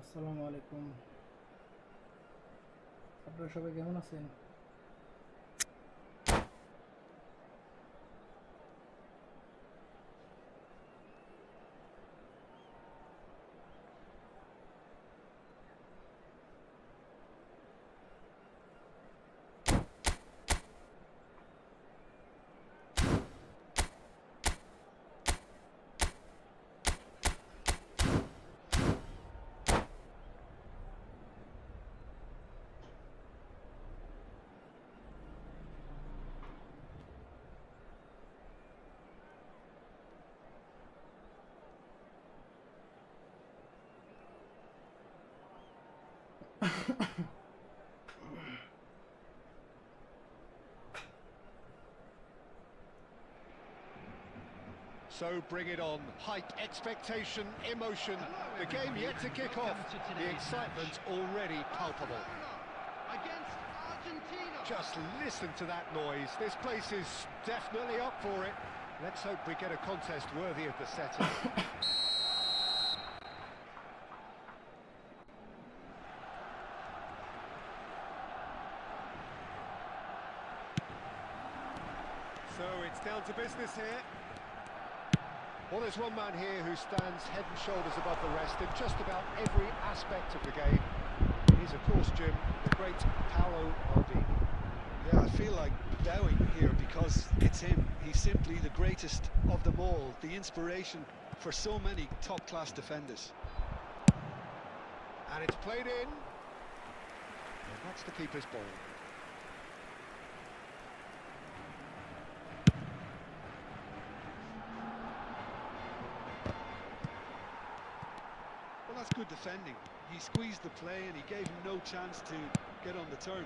আসসালামু আলাইকুম। আপনারা সবাই কেমন আছেন? So bring it on. Hype, expectation, emotion. The game yet to kick off. The excitement already palpable. Against Argentina. Just listen to that noise. This place is definitely up for it. Let's hope we get a contest worthy of the setting. So it's down to business here. Well, there's one man here who stands head and shoulders above the rest in just about every aspect of the game. He's, of course, Jim, the great Paolo Maldini. Yeah, I feel like bowing here because it's him. He's simply the greatest of them all, the inspiration for so many top-class defenders. And it's played in. And that's the keeper's ball. Well, that's good defending. He squeezed the play and he gave him no chance to get on the turn.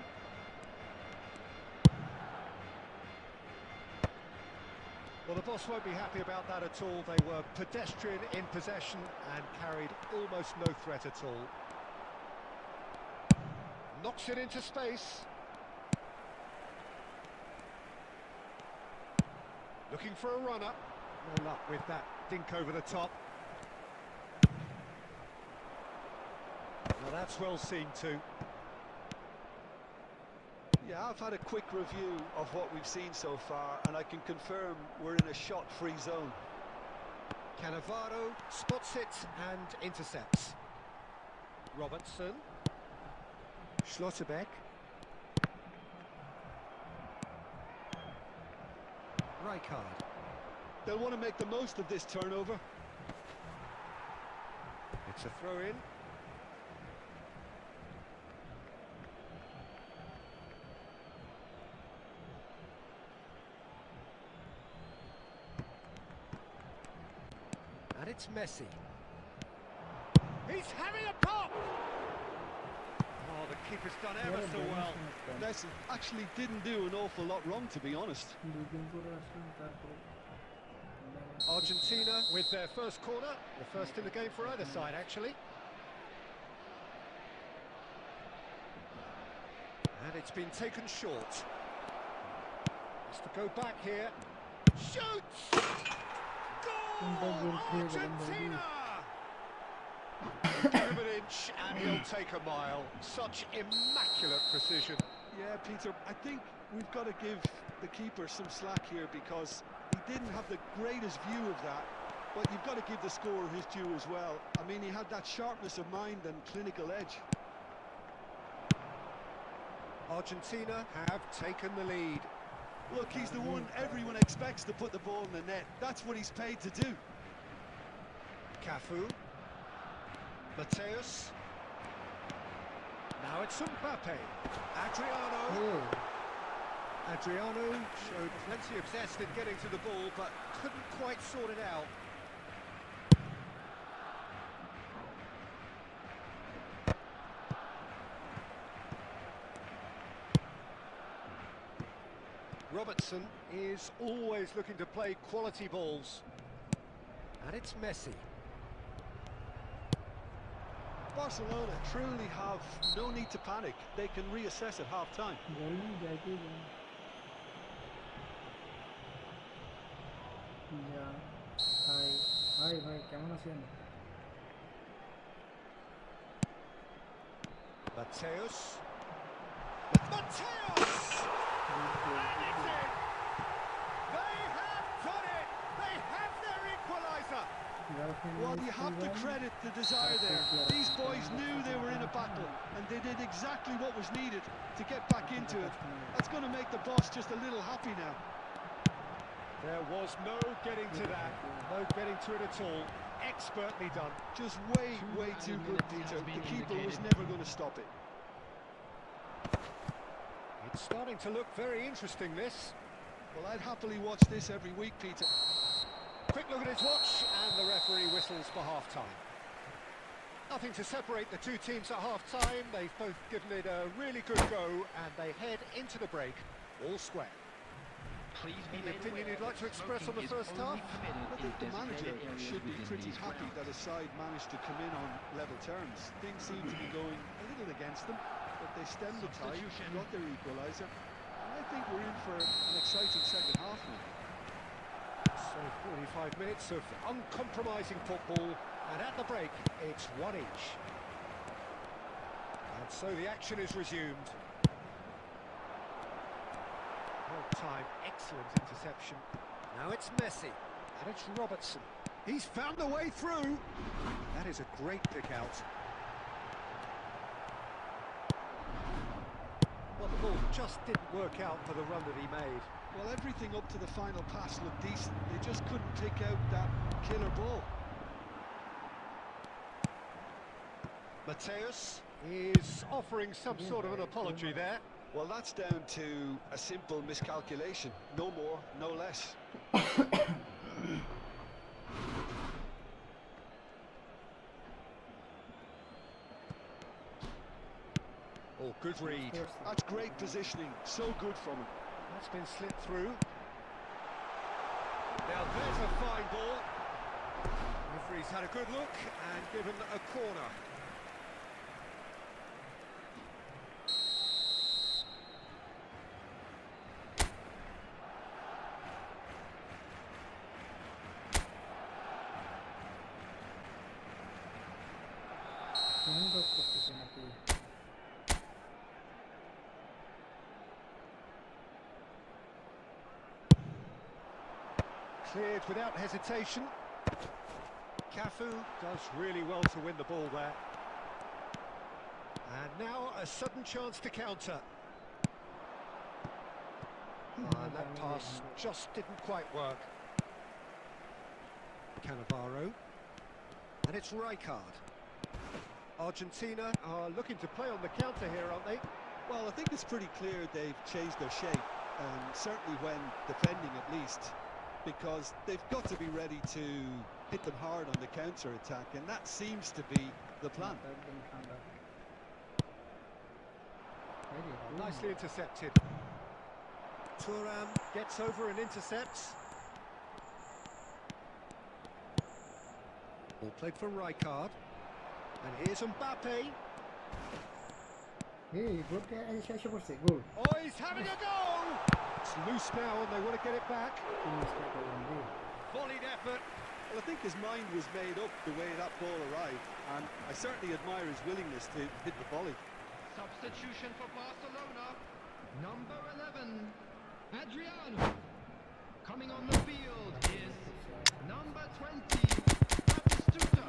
Well, the boss won't be happy about that at all. They were pedestrian in possession and carried almost no threat at all. Knocks it into space. Looking for a runner. No luck with that dink over the top. Well, that's well seen too. Yeah, I've had a quick review of what we've seen so far, and I can confirm we're in a shot-free zone. Cannavaro spots it and intercepts. Robertson. Schlotterbeck. Rijkaard. They'll want to make the most of this turnover. It's a throw-in. And it's Messi. He's having a pop! Oh, the keeper's done ever so well. Messi actually didn't do an awful lot wrong, to be honest. Argentina with their first corner, the first in the game for either side, actually. And it's been taken short. Has to go back here. Shoots! Goal! Argentina! Give him an inch and he'll take a mile. Such immaculate precision. Yeah, Peter, I think we've got to give the keeper some slack here because he didn't have the greatest view of that, but you've got to give the scorer his due as well. I mean, he had that sharpness of mind and clinical edge. Argentina have taken the lead. Look, he's the one everyone expects to put the ball in the net. That's what he's paid to do. Cafu. Mateus. Now it's Mbappe. Adriano. Adriano showed plenty of zest in getting to the ball, but couldn't quite sort it out. Robertson is always looking to play quality balls. And it's Messi. Barcelona truly have no need to panic. They can reassess at half-time. Mateus. Mateus! And it's in! They have done it! They have their equaliser! Well, you have to credit the desire there. These boys knew they were in a battle, and they did exactly what was needed to get back into it. That's going to make the boss just a little happy now. There was no getting to that, no getting to it at all. Expertly done. Just way too good, Peter. The keeper was never going to stop it. It's starting to look very interesting, this. Well, I'd happily watch this every week, Peter. Quick look at his watch, and the referee whistles for half-time. Nothing to separate the two teams at half-time. They've both given it a really good go, and they head into the break all square. Any opinion you'd like to express on the first half? I think the manager should be pretty happy that his side managed to come in on level terms. Things seem to be going a little against them, but they stemmed the tide, got their equaliser, and I think we're in for an exciting second half now. So 45 minutes of uncompromising football, and at the break, it's one each. And so the action is resumed. Time, excellent interception. Now it's Messi, and it's Robertson. He's found a way through. That is a great pick out. Well, the ball just didn't work out for the run that he made. Well, everything up to the final pass looked decent. They just couldn't pick out that killer ball. Mateus is offering some sort of an apology there. Well, that's down to a simple miscalculation. No more, no less. Oh, good read. That's great positioning. So good from him. That's been slipped through. Now there's a fine ball. Referee's had a good look and given a corner. Cleared without hesitation. Cafu does really well to win the ball there. And now a sudden chance to counter. And that pass just didn't quite work. Cannavaro. And it's Rijkaard. Argentina are looking to play on the counter here, aren't they? Well, I think it's pretty clear they've changed their shape, certainly when defending at least, because they've got to be ready to hit them hard on the counter-attack, and that seems to be the plan. Nicely intercepted. Thuram gets over and intercepts. Ball played for Rijkaard. And here's Mbappe. Oh, he's having a go! It's loose now and they want to get it back. Volleyed effort. Well, I think his mind was made up the way that ball arrived, and I certainly admire his willingness to hit the volley. Substitution for Barcelona. Number 11, Adriano. Coming on the field is number 20, Batistuta.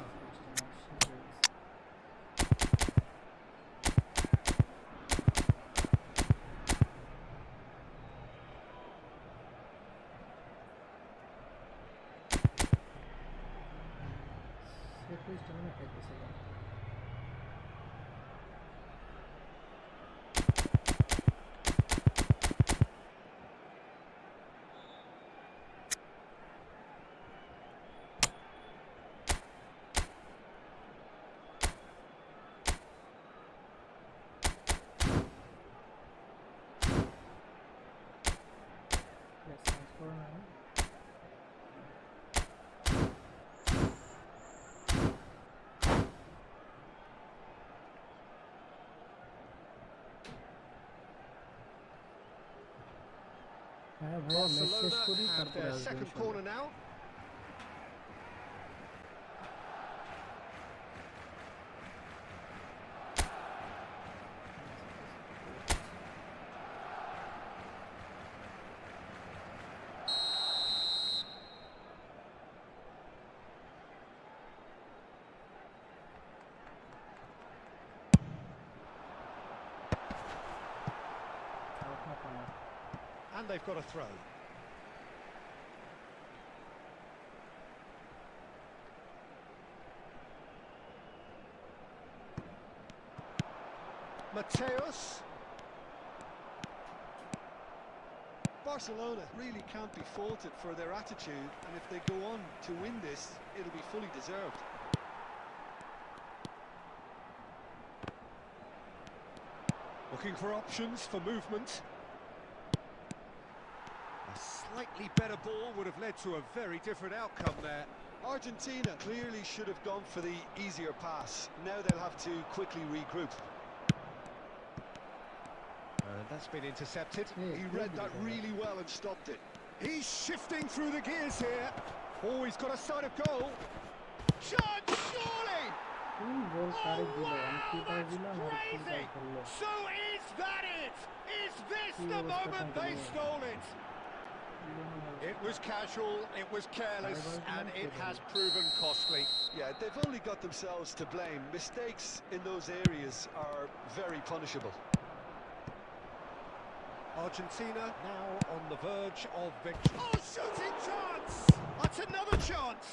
Barcelona have their second corner now. And they've got a throw. Mateus. Barcelona really can't be faulted for their attitude, and if they go on to win this, it'll be fully deserved. Looking for options for movement. A slightly better ball would have led to a very different outcome there. Argentina clearly should have gone for the easier pass. Now they'll have to quickly regroup. And that's been intercepted. He read that really well and stopped it. He's shifting through the gears here. Oh, he's got a sight of goal. Chance, surely! গোল কারে দিল Wow, আমি keeper that's দিলাম আর keeper crazy! করলো So is that it? Is this the moment they stole it? It was casual, it was careless, and it has proven costly. Yeah, they've only got themselves to blame. Mistakes in those areas are very punishable. Argentina now on the verge of victory. Oh, shooting chance! That's another chance!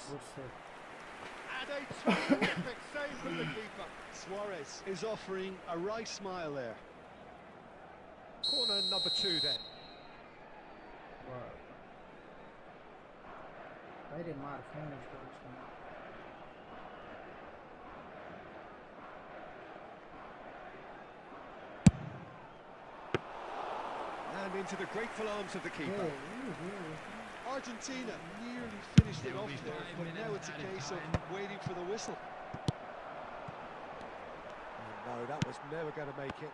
And a terrific save from the keeper. Suarez is offering a right smile there. Corner number 2 then. বাইরে মার finish করছে না And into the grateful arms of the keeper. Argentina nearly finished it off there, but now it's a case of waiting for the whistle. Oh, no, that was never going to make it.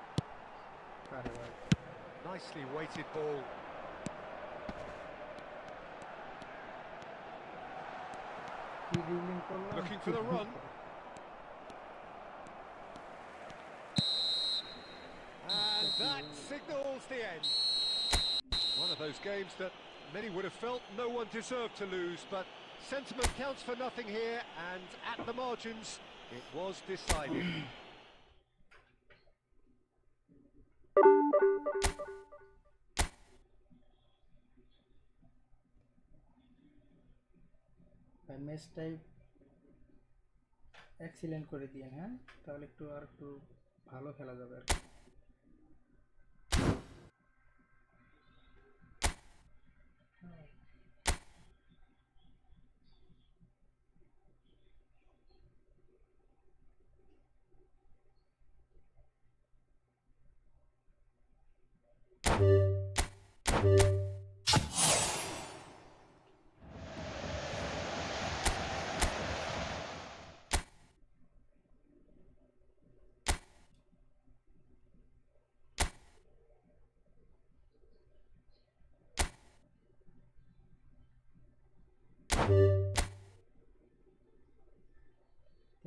কারে ভাই Nicely weighted ball. কি dribbling করলাম Looking for the run. And that signals the end. One of those games that many would have felt no one deserved to lose, but sentiment counts for nothing here, and at the margins, it was decided. ভাই ম্যাচটাই excellent করে দিয়েন হ্যাঁ তাহলে একটু আর একটু ভালো খেলা যাবে আর কি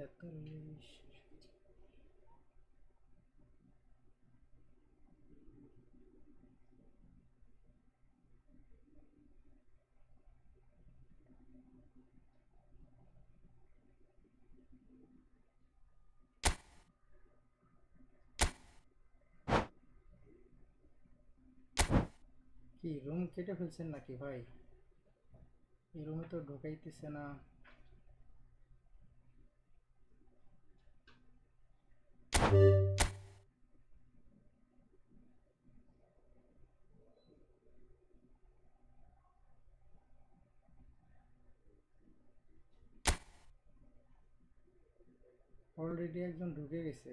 তেতাল্লিশ কি রুম কেটে ফেলছেন নাকি ভাই এই রুমে তো ঢোকাইতেছে না অলরেডি একজন ঢুকে গেছে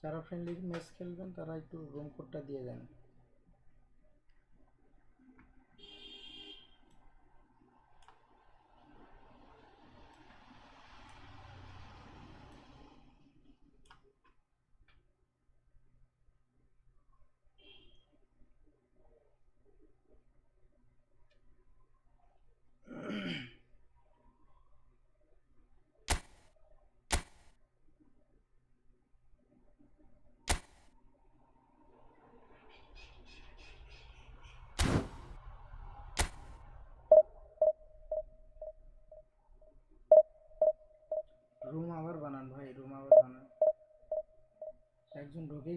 যারা ফ্রেন্ডলি ম্যাচ খেলবেন তারা একটু রুম কোডটা দিয়ে দেন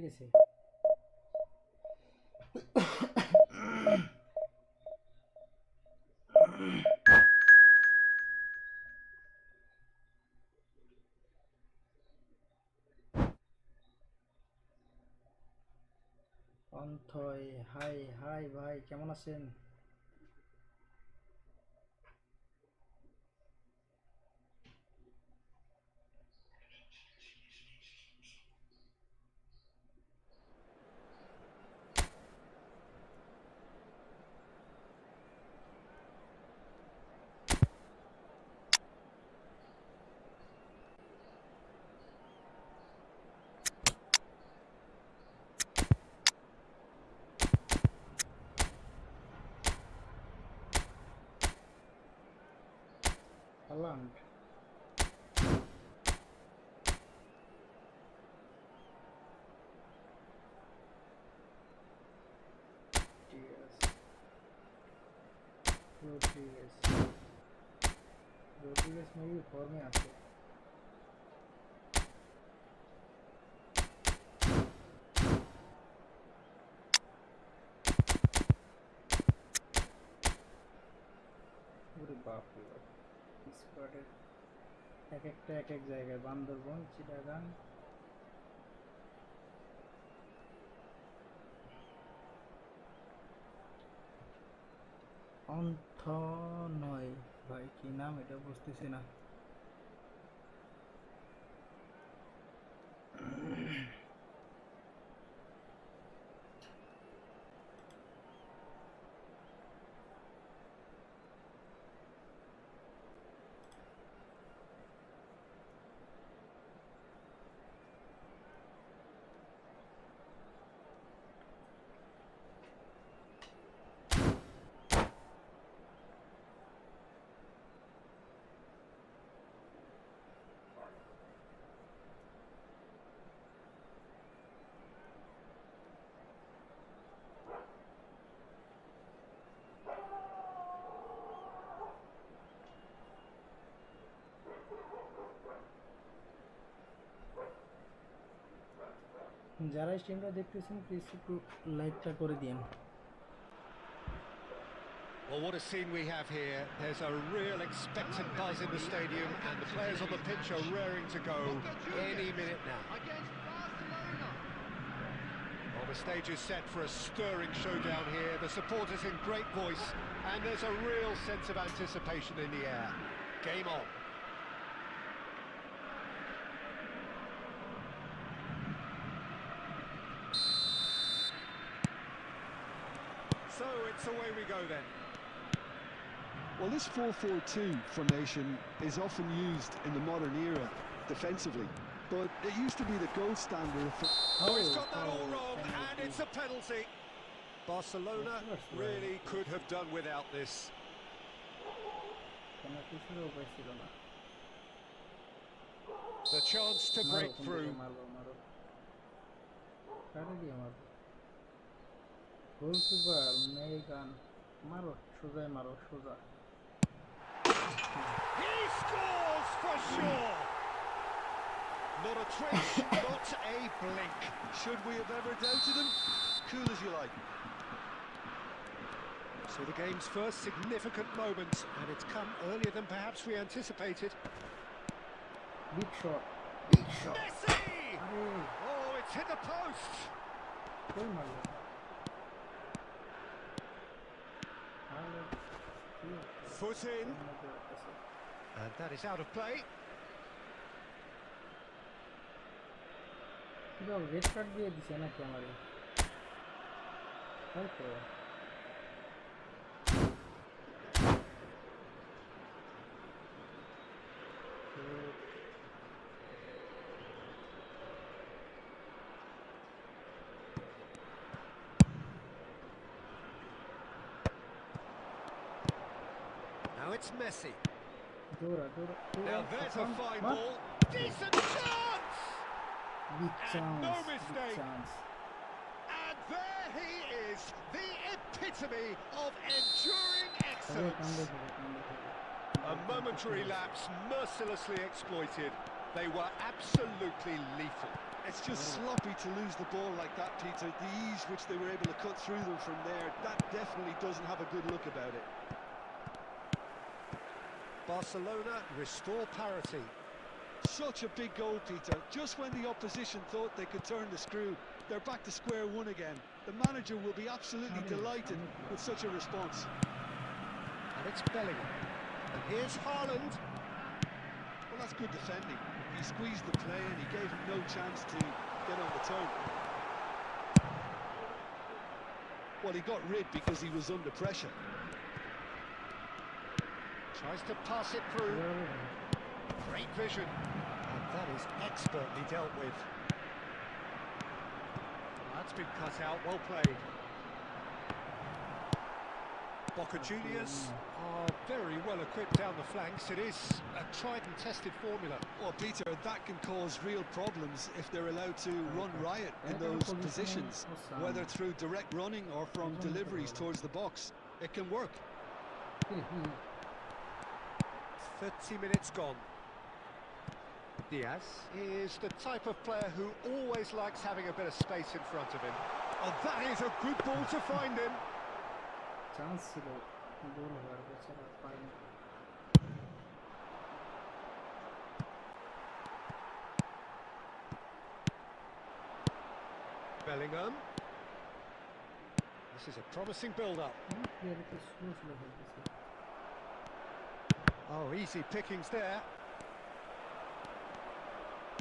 গেছে। অন্থয় হাই হাই ভাই, কেমন আছেন? Holland. Rodriguez maybe form में आते। বাপ রে বাপ, স্কোয়াডের এক একটা এক এক জায়গায়, বান্দরবন, চিটাগাং, অন্থ নয় ভাই, কি নাম এটা বুঝতেছি না। যারা স্ট্রিমটা দেখতেছেন প্লিজ একটু লাইকটা করে দিন। Well, what a scene we have here. There's a real expectant buzz in the stadium, and the players on the pitch are raring to go any minute now. Against Barcelona. Well, the stage is set for a stirring showdown here. The supporters in great voice, and there's a real sense of anticipation in the air. Game on. So it's away we go then. Well, this 4-4-2 formation is often used in the modern era defensively, but it used to be the gold standard for... Oh, he's got that all wrong, and it's a penalty. Barcelona really could have done without this. The chance to break through. Goalkeeper মেগান, মারো সোজা, মারো সোজা। He scores for sure. Not a twitch, not a blink. Should we have ever doubted him? Cool as you like. So the game's first significant moment, and it's come earlier than perhaps we anticipated. Big shot, big shot. Messi! Oh, it's hit the post. গোল মারলো। Foot in, and that is out of play. Red card দিয়ে দিছে নাকি আমারে? হয়তো Now it's Messi. দৌড়া দৌড়া Now there's a fine ball. Decent chance! Big chance, no big mistake. chance. And there he is, the epitome of enduring excellence. A momentary lapse mercilessly exploited. They were absolutely lethal. It's just sloppy to lose the ball like that, Peter. The ease which they were able to cut through them from there, that definitely doesn't have a good look about it. Barcelona restore parity. Such a big goal, Peter. Just when the opposition thought they could turn the screw, they're back to square one again. The manager will be absolutely delighted with such a response. And it's Bellingham. And here's Haaland. Well, that's good defending. He squeezed the play and he gave him no chance to get on the turn. Well, he got rid because he was under pressure. Tries to pass it through. Great vision. And that is expertly dealt with. That's been cut out, well played. Boca Juniors are very well equipped down the flanks. It is a tried and tested formula. Well, Peter, that can cause real problems if they're allowed to run riot in those positions, whether through direct running or from deliveries towards the box. It can work. 30 minutes gone. Diaz is the type of player who always likes having a bit of space in front of him. Oh, that is a good ball to find him. Chance ছিল গোল হওয়ার, বেচারা পায়নি। Bellingham. This is a promising build-up. প্লেয়ারকে slow slow খেলতেছে। Oh, easy pickings there.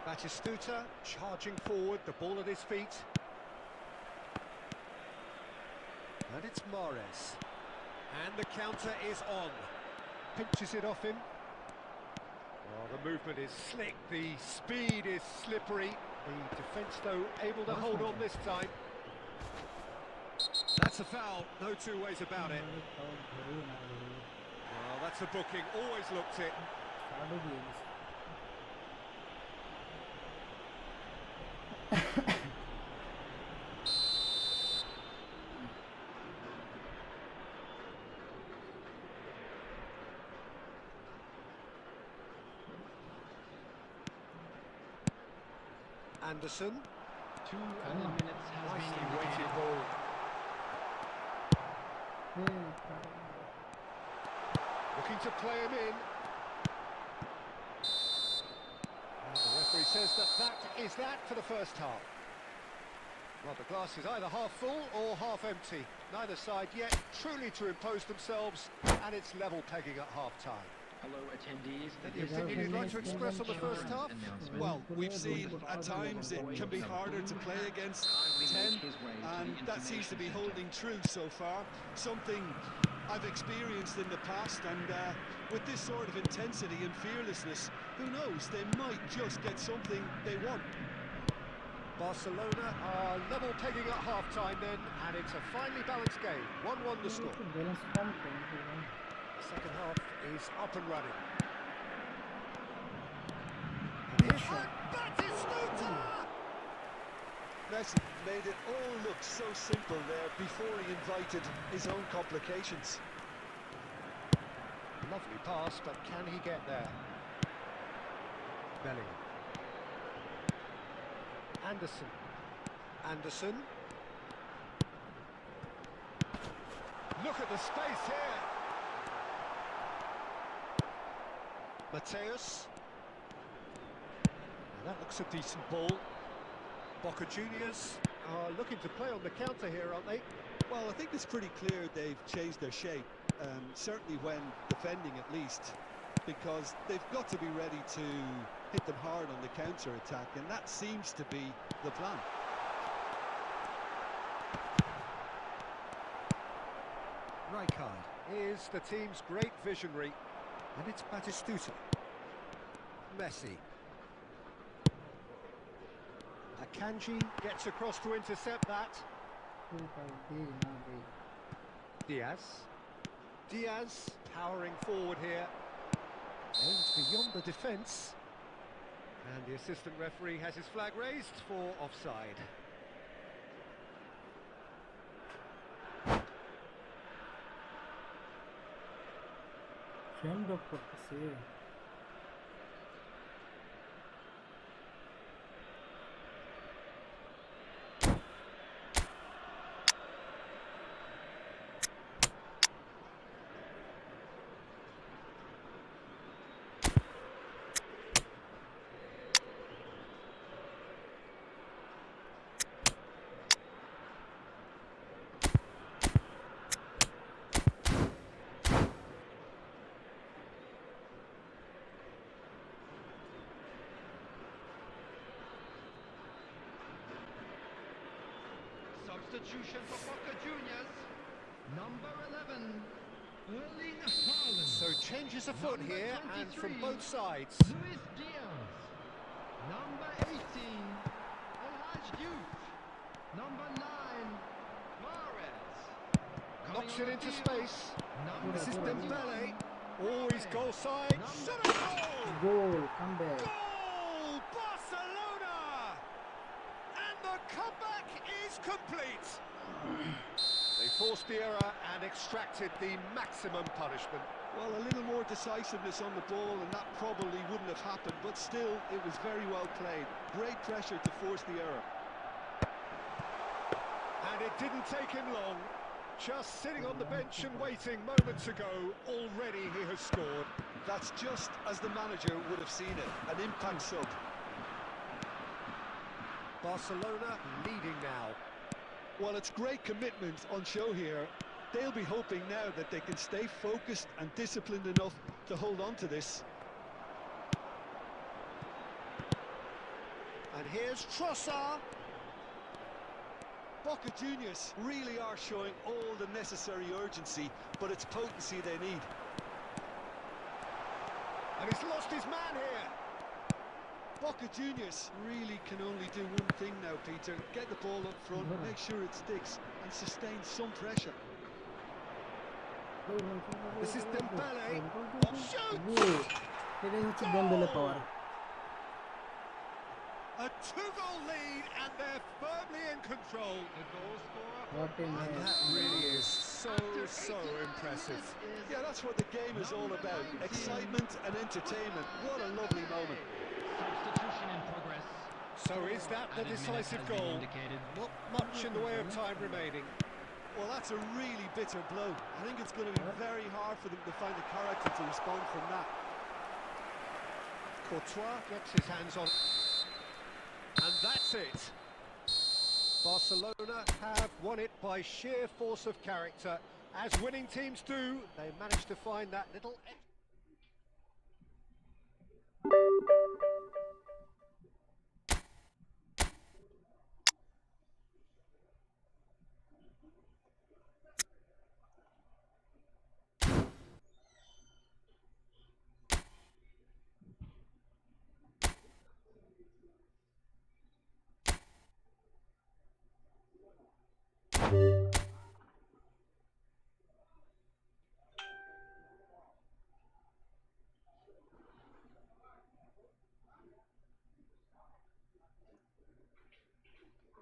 Batistuta charging forward, the ball at his feet. And it's Mahrez. And the counter is on. Pinches it off him. Oh, the movement is slick, the speed is slippery. The defence, though, able to hold on this time. That's a foul, no two ways about it. Well, that's a booking, always looked it. Anderson. 2 minutes has been Nicely indicated. weighted ball. Looking to play him in. And the referee says that is that for the first half. Well, the glass is either half full or half empty. Neither side yet truly to impose themselves, and it's level pegging at half-time. Hello, attendees. Anything you'd like to express on the first half? Well, we've seen at times it can be harder to play against 10, and that seems to be holding true so far. Something I've experienced in the past, and with this sort of intensity and fearlessness, who knows, they might just get something they want. Barcelona are level pegging at half-time then, and it's a finely balanced game. 1-1 the score. The second half is up and running. And here's Batistuta! Messi made it all look so simple there before he invited his own complications. Lovely pass, but can he get there? Bellingham. Anderson. Look at the space here. Mateus. Now that looks a decent ball. Boca Juniors are looking to play on the counter here, aren't they? Well, I think it's pretty clear they've changed their shape, certainly when defending at least, because they've got to be ready to hit them hard on the counter-attack, and that seems to be the plan. Rijkaard is the team's great visionary, and it's Batistuta. Messi. Akanji gets across to intercept that. Diaz powering forward here. Aims beyond the defence. And the assistant referee has his flag raised for offside. Friend of করতেছে। Substitution for Boca Juniors. Number 11, Erling Haaland. So changes afoot Number here, and from 23, both sides. Luis Diaz. Number 18, El Hadj Diouf. Number 9, Mahrez. Knocks Coming it on into the field, space. number This is 21, Dembele. Oh, he's goal side. Shot a goal! Goal, comeback. Goal! Barcelona! And the comeback is complete. They forced the error and extracted the maximum punishment. Well, a little more decisiveness on the ball and that probably wouldn't have happened, but still, it was very well played. Great pressure to force the error. And it didn't take him long. Just sitting on the bench and waiting moments ago, already he has scored. That's just as the manager would have seen it, an impact sub. Barcelona leading now. Well, it's great commitment on show here. They'll be hoping now that they can stay focused and disciplined enough to hold on to this. And here's Trossard. Boca Juniors really are showing all the necessary urgency, but it's potency they need. And he's lost his man here. Boca Juniors really can only do one thing now, Peter. Get the ball up front, make sure it sticks, and sustain some pressure. This is Dembele. Shoots! Goal. এটাই হচ্ছে Dembélé power. A two-goal lead, and they're firmly in control. The goal scorer. What a And man. that really is so impressive. Yeah, that's what the game is all about. Excitement and entertainment. What a lovely moment. Substitution in progress. So is that the Added minutes decisive has been goal? indicated. Not much in the way of time remaining. Well, that's a really bitter blow. I think it's going to be very hard for them to find the character to respond from that. Courtois gets his hands on. And that's it. Barcelona have won it by sheer force of character. As winning teams do, they managed to find that little...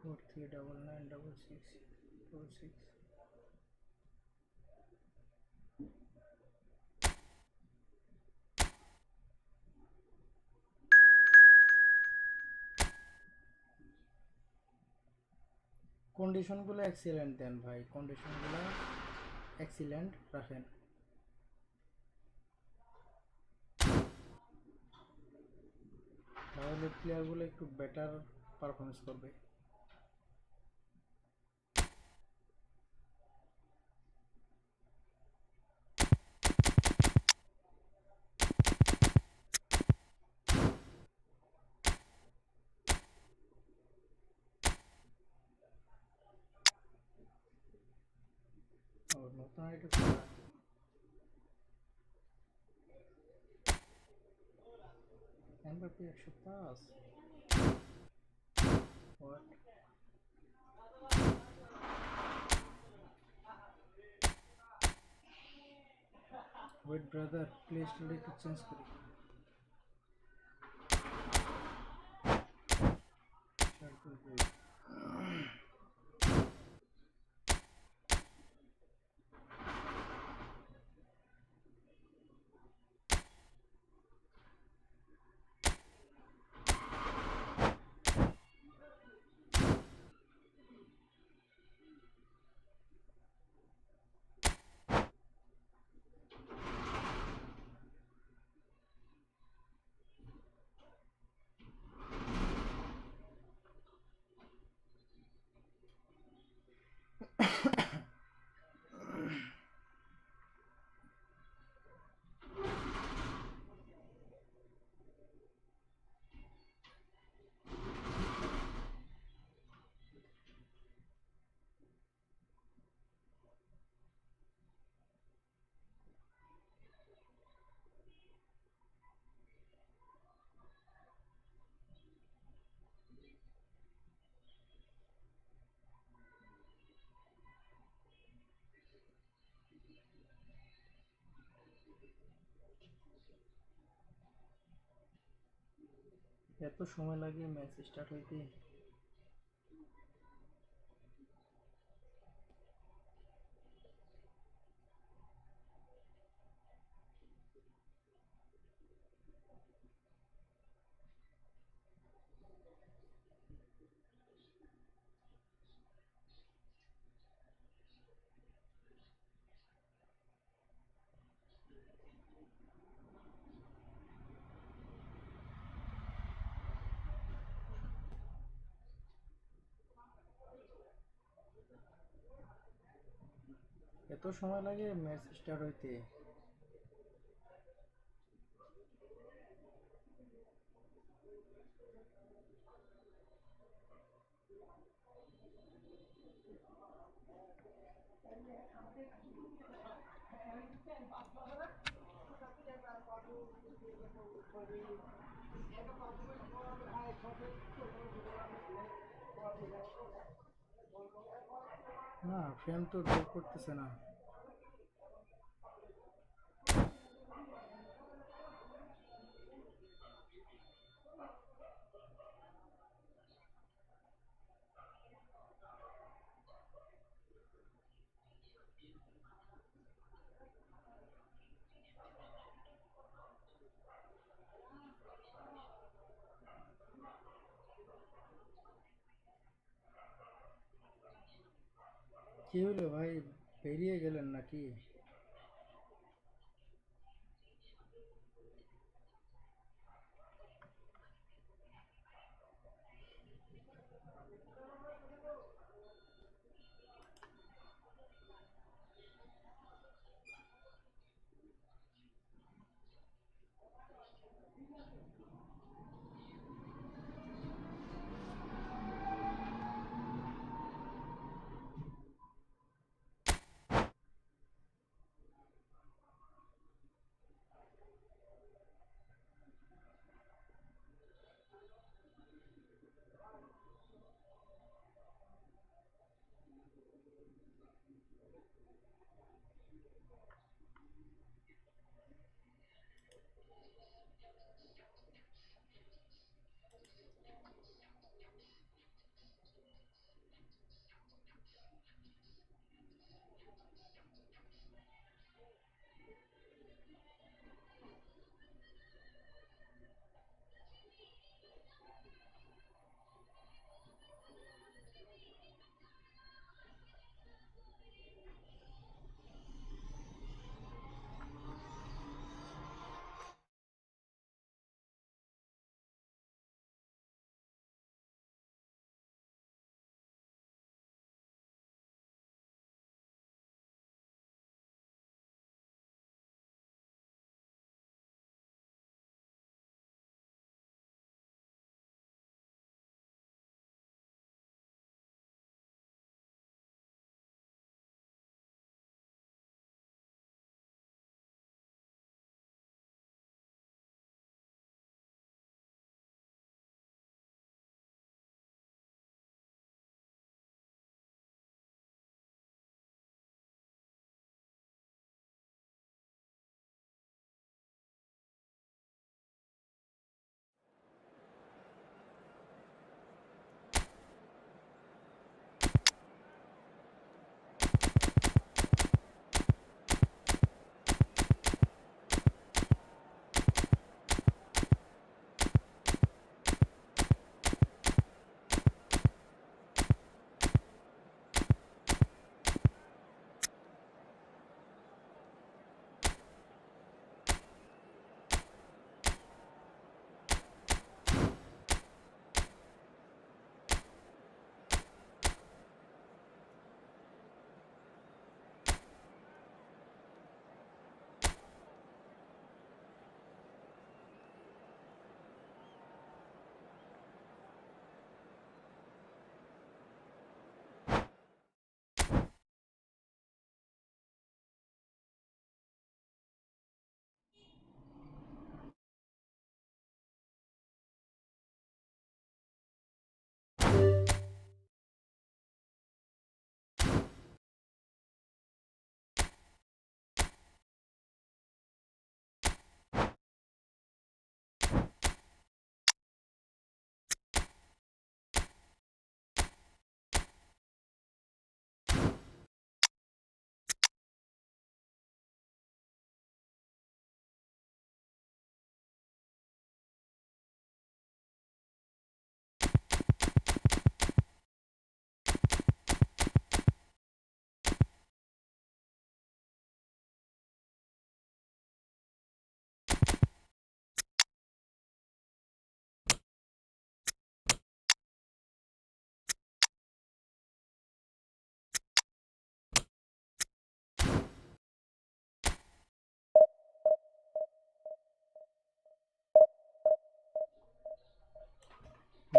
Four 3996646. কন্ডিশনগুলো excellent দেন ভাই, কন্ডিশনগুলো excellent রাখেন। তাহলে প্লেয়ারগুলো একটু better performance করবে। নতুন ID Mbappe 105। What? Wait brother, please to make a change kori. এত সময় লাগে match start হইতে? এত সময় লাগে ম্যাচ স্টার্ট হইতে? না, ফ্রেম তো ড্র করতেছে না। কি হলো ভাই, বেরিয়ে গেলেন নাকি?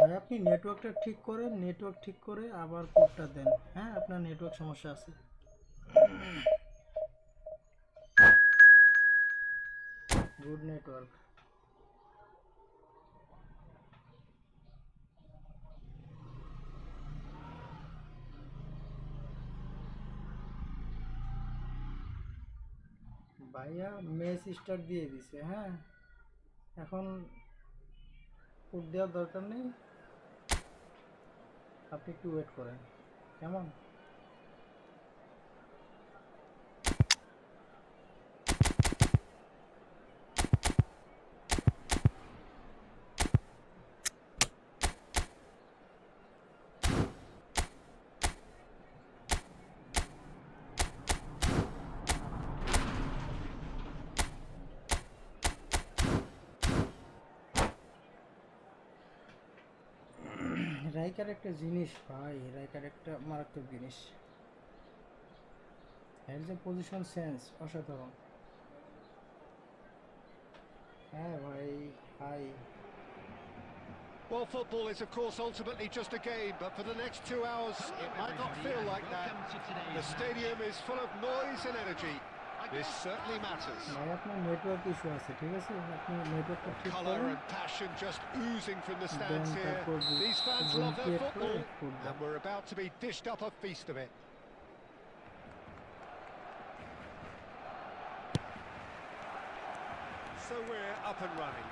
ভাই আপনি নেটওয়ার্কটা ঠিক করেন, নেটওয়ার্ক ঠিক করে আবার কোডটা দেন। হ্যাঁ, আপনার নেটওয়ার্ক সমস্যা আছে। Good network. ভাইয়া ম্যাচ স্টার্ট দিয়ে দিছে। হ্যাঁ, এখন কোড দেওয়ার দরকার নেই, আপনি একটু ওয়েট করেন। কেমন? রাইকার একটা জিনিস ভাই, রাইকার একটা মারাত্মক জিনিস। এর যে পজিশন সেন্স অসাধারণ। হ্যাঁ ভাই, high. Well, football is, of course, ultimately just a game, but for the next 2 hours, Hello, it might not everybody, feel and like that. welcome to today's The stadium is full of noise and energy. This certainly matters. ভাই আপনার network issue আছে, ঠিক আছে? আপনি নেটওয়ার্কটা ঠিক Colour করেন, and passion just oozing from the দেন stands here. তারপর These fans জুম love their ক্রিয়েট করে football, কোড দেন। and we're about to be dished up a feast of it. So we're up and running.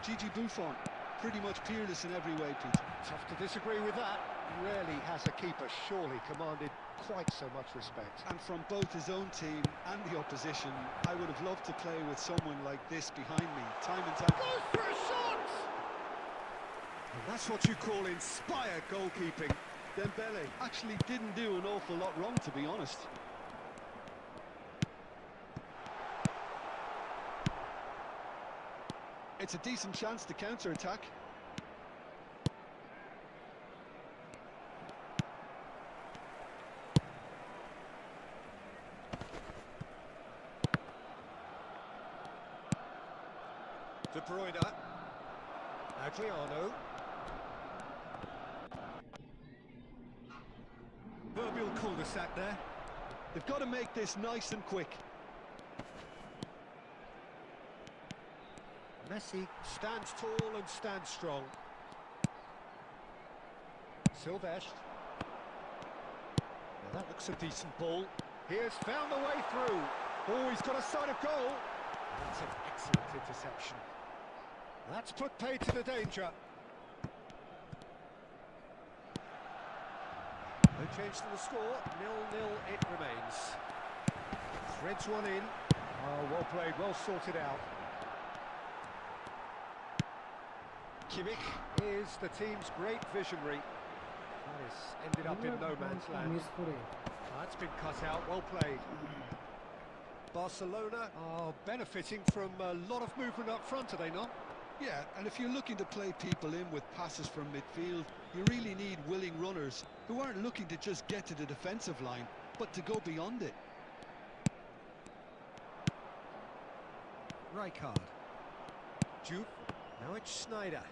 Gigi Buffon, pretty much peerless in every way, Peter. Tough to disagree with that. Rarely has a keeper surely commanded quite so much respect. And from both his own team and the opposition, I would have loved to play with someone like this behind me, time and time. Goes for a shot! And that's what you call inspired goalkeeping. Dembele actually didn't do an awful lot wrong, to be honest. It's a decent chance to counter-attack. De Bruyne. Adriano. Proverbial cul-de-sac there. They've got to make this nice and quick. Messi stands tall and stands strong. Silvestre. Now that looks a decent ball. He has found a way through. Oh, he's got a sight of goal. That's an excellent interception. That's put paid to the danger. No change to the score. 0-0 it remains. Threads one in. Oh, well played, well sorted out. Kimmich is the team's great visionary. That has ended up in no man's land. Miss করে That's been cut out, well played. Barcelona are benefiting from a lot of movement up front, are they not? Yeah, and if you're looking to play people in with passes from midfield, you really need willing runners who aren't looking to just get to the defensive line, but to go beyond it. Rijkaard. Juve. Now it's Sneijder.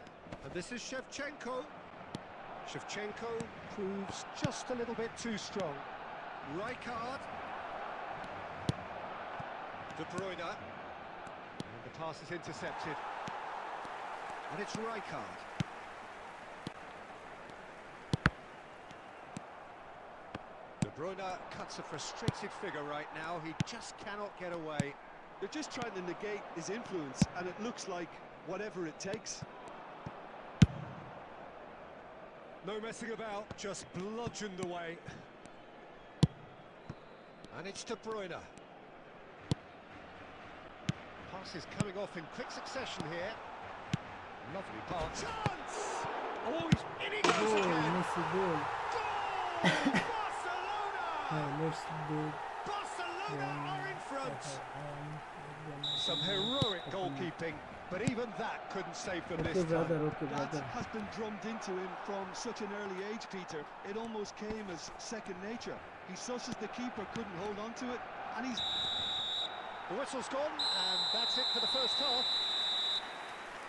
And this is Shevchenko. Shevchenko proves just a little bit too strong. Rijkaard. De Bruyne. And the pass is intercepted. And it's Rijkaard. De Bruyne cuts a frustrated figure right now. He just cannot get away. They're just trying to negate his influence, and it looks like whatever it takes. No messing about, just bludgeoned away. And it's De Bruyne. Pass is coming off in quick succession here. Lovely pass. Chance! Oh, he's in, he goes goal, again! Messi goal. Goal! Barcelona! হ্যাঁ, let's do Barcelona are in front! Some heroic goalkeeping, but even that couldn't save them okay this time. Brother, okay That brother. has been drummed into him from such an early age, Peter. It almost came as second nature. He susses the keeper, couldn't hold on to it, and he's... The whistle's gone, and that's it for the first half.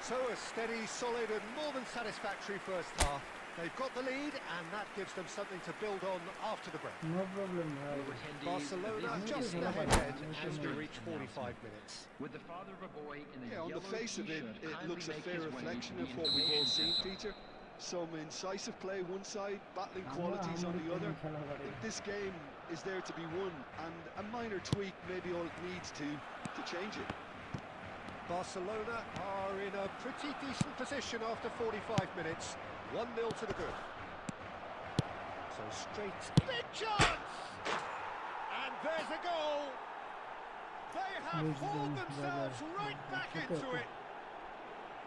So a steady, solid and more than satisfactory first half. They've got the lead and that gives them something to build on after the break. No problem, bhai. Barcelona just Yeah, ahead yeah, as we yeah. reach 45 minutes. With the father of a boy in a Yeah, on the yellow face of it, t-shirt it kindly looks a make fair his way reflection to of the what we've all information seen, center. Peter. Some incisive play one side, battling আমরা qualities on the আহামরি other. খেলা I পারি think না। this game is there to be won, and a minor tweak may be all it needs to change it. Barcelona are in a pretty decent position after 45 minutes. 1-0 to the good. So straight... Big chance! And there's a goal! They have Yes, hauled yes, themselves yeah, right yeah. back Okay, into okay. it.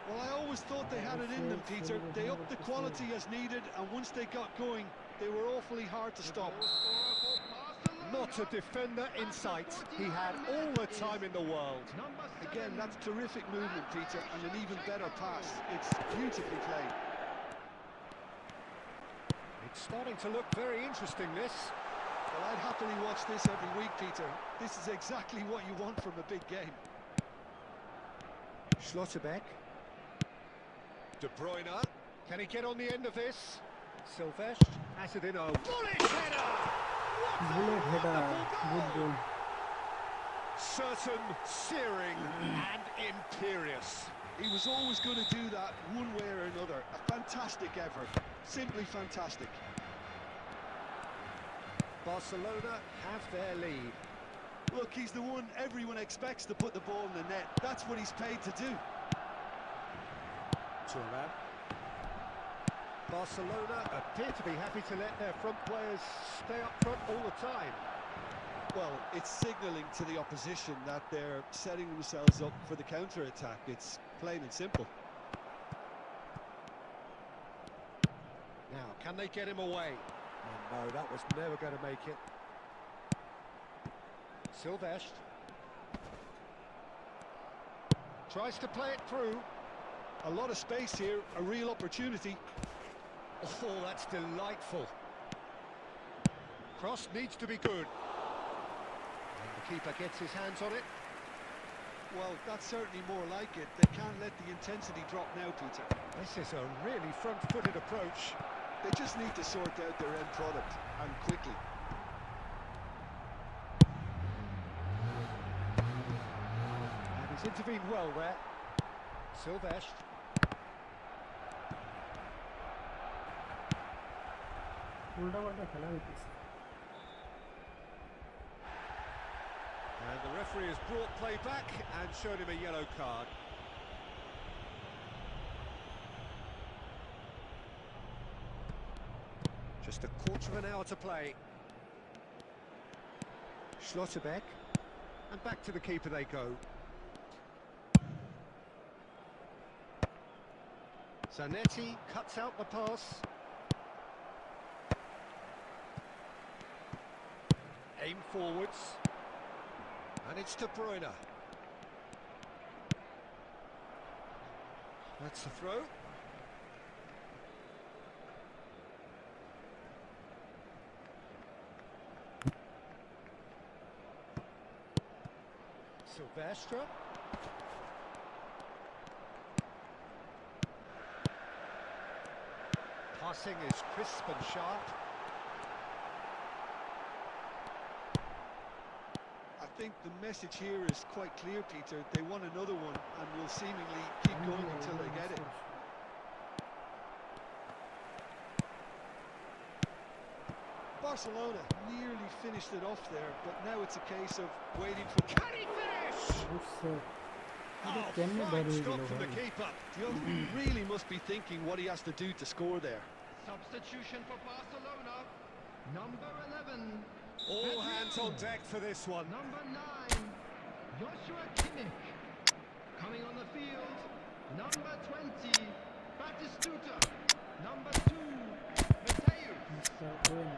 Well, I always thought they had it in them, Peter. They upped the quality as needed, and once they got going, they were awfully hard to stop. Goal scorer for Barcelona. Not a defender in sight. He had all the time in the world. Number 7. Again, that's terrific movement, Peter, and an even better pass. It's beautifully played. It's starting to look very interesting, this. Well, I'd happily watch this every week, Peter. This is exactly what you want from a big game. Schlotterbeck. De Bruyne. Can he get on the end of this? Silvestre has it in a bullet header! What a Bullet header, wonderful good goal! goal. Certain, searing and imperious. He was always going to do that one way or another. A fantastic effort. Simply fantastic. Barcelona have their lead. Look, he's the one everyone expects to put the ball in the net. That's what he's paid to do. Thuram. Barcelona appear to be happy to let their front players stay up front all the time. Well, it's signalling to the opposition that they're setting themselves up for the counter-attack. It's plain and simple. Now, can they get him away? Oh, no, that was never going to make it. Silvestre. Tries to play it through. A lot of space here, a real opportunity. Oh, that's delightful. Cross needs to be good. And the keeper gets his hands on it. Well, that's certainly more like it. They can't let the intensity drop now, Peter. This is a really front-footed approach. They just need to sort out their end product, and quickly. And he's intervened well there. Silvestre. উল্টা পাল্টা খেলা হইতেছে And the referee has brought play back and shown him a yellow card. Just a quarter of an hour to play. Schlotterbeck. And back to the keeper they go. Zanetti cuts out the pass. Aim forwards. And it's De Bruyne. That's the throw. Silvestre. Passing is crisp and sharp. I think the message here is quite clear, Peter. They want another one and will seemingly keep going until they get it. Barcelona nearly finished it off there, but now it's a case of waiting for... Can he finish? বুঝছে Oh, কেমনে fine বাইরে হয়ে stop গেল from the ভাই keeper. He really must be thinking what he has to do to score there. Substitution for Barcelona. Number 11. All hands on deck for this one. Number 9. Joshua Kimmich. Coming on the field. Number 20. Batistuta. Number 2. Mateus. Mister Owen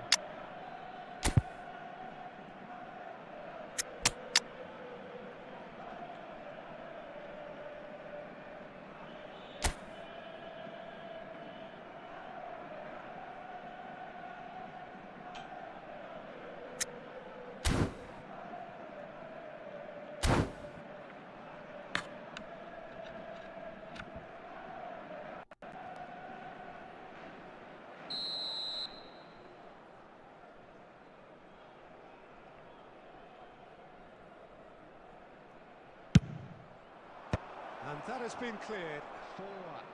That has been cleared. 4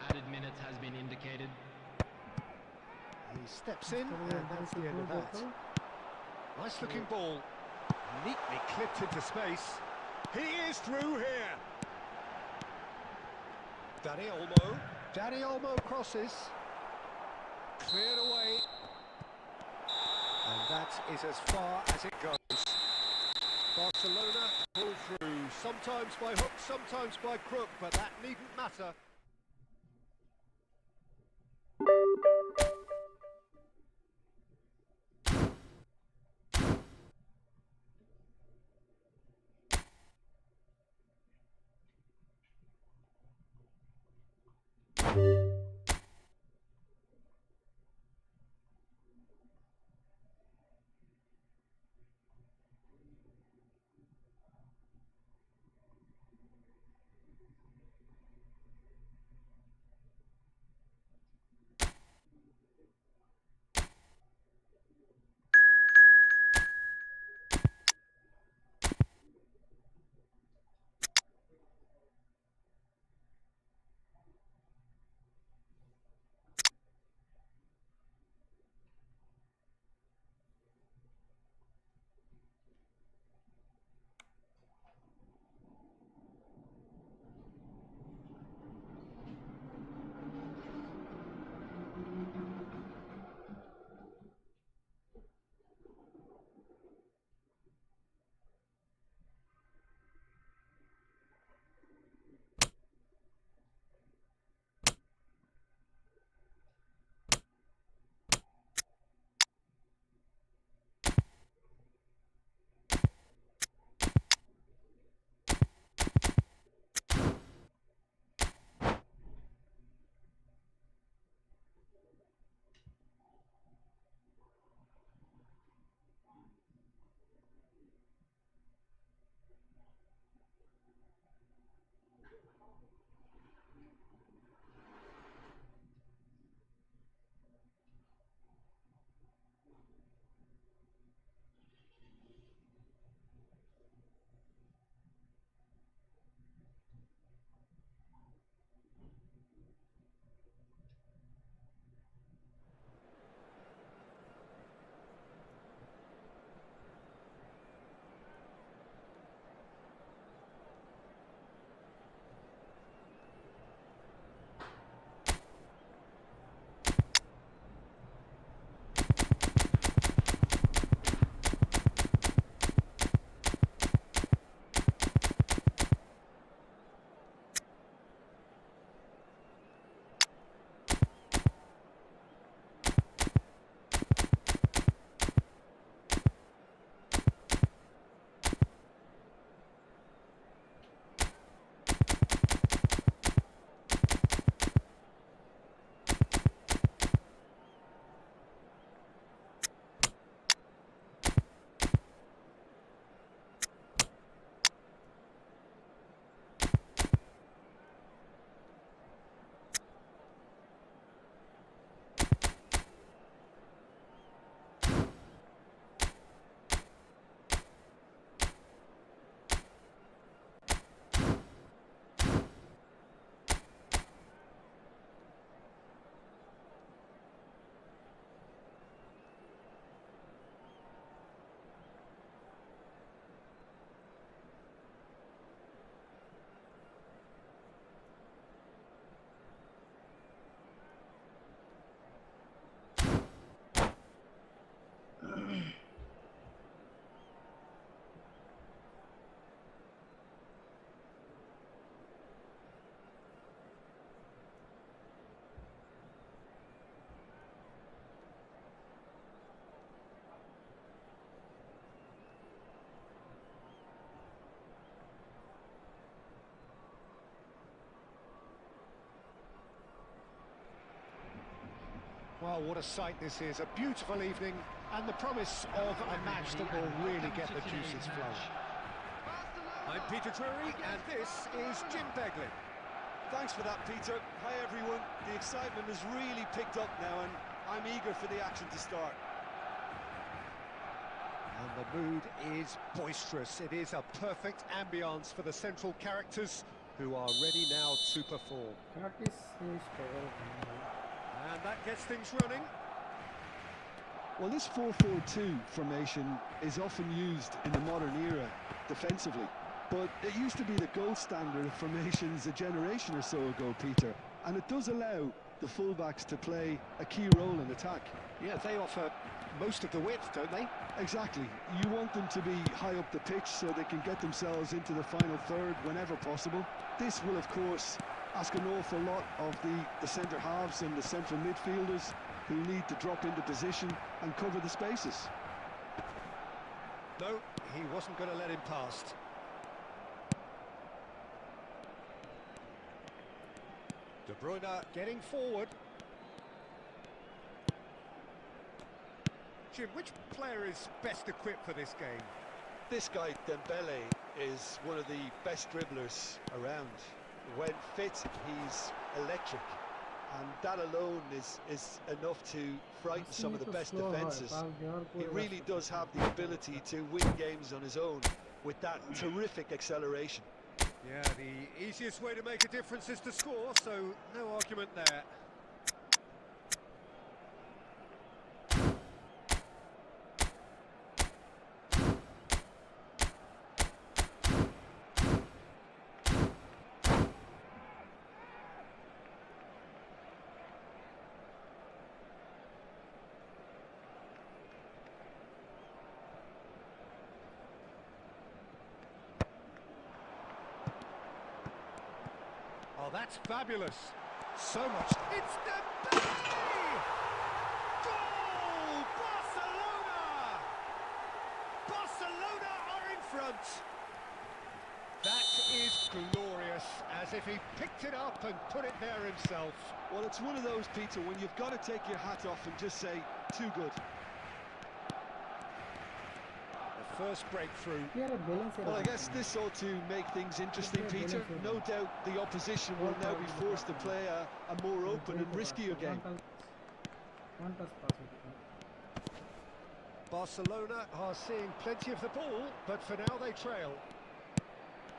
added minutes has been indicated. He steps in, Mr. and that's the end of that. Dekho. Nice looking ball. Neatly clipped into space. He is through here. Danny Olmo crosses. Cleared away. And that is as far as it goes. Barcelona pull through, sometimes by hook, sometimes by crook, but that needn't matter. Well, what a sight this is. A beautiful evening and the promise of a match that will really get the juices flowing. I'm Peter Drury and this is Jim Beglin. Thanks for that, Peter. Hi, everyone. The excitement has really picked up now, and I'm eager for the action to start. And the mood is boisterous. It is a perfect ambience for the central characters. who are ready now to perform. Practice is struggle. And that gets things running. Well, this 4-4-2 formation is often used in the modern era defensively, but it used to be the gold standard of formations a generation or so ago, Peter, and it does allow the fullbacks to play a key role in attack. Yeah, they offer most of the width, don't they? Exactly. You want them to be high up the pitch so they can get themselves into the final third whenever possible. This will, of course, ask an awful lot of the centre halves and the central midfielders, who need to drop into position and cover the spaces. No, he wasn't going to let him past. De Bruyne getting forward. Jim, which player is best equipped for this game? This guy, Dembele, is one of the best dribblers around. When fit, he's electric. And that alone is enough to frighten some of the best defences. He really does have the ability to win games on his own with that terrific acceleration. Yeah, the easiest way to make a difference is to score, so no argument there. Oh, that's fabulous. So much. It's Dembele! Goal! Barcelona! Barcelona are in front. That is glorious, as if he picked it up and put it there himself. Well, it's one of those, Peter, when you've got to take your hat off and just say, too good. First breakthrough. Well, I guess this ought to make things interesting, Peter. No doubt the opposition will now be forced to play a more open and riskier game. Barcelona are seeing plenty of the ball, but for now they trail.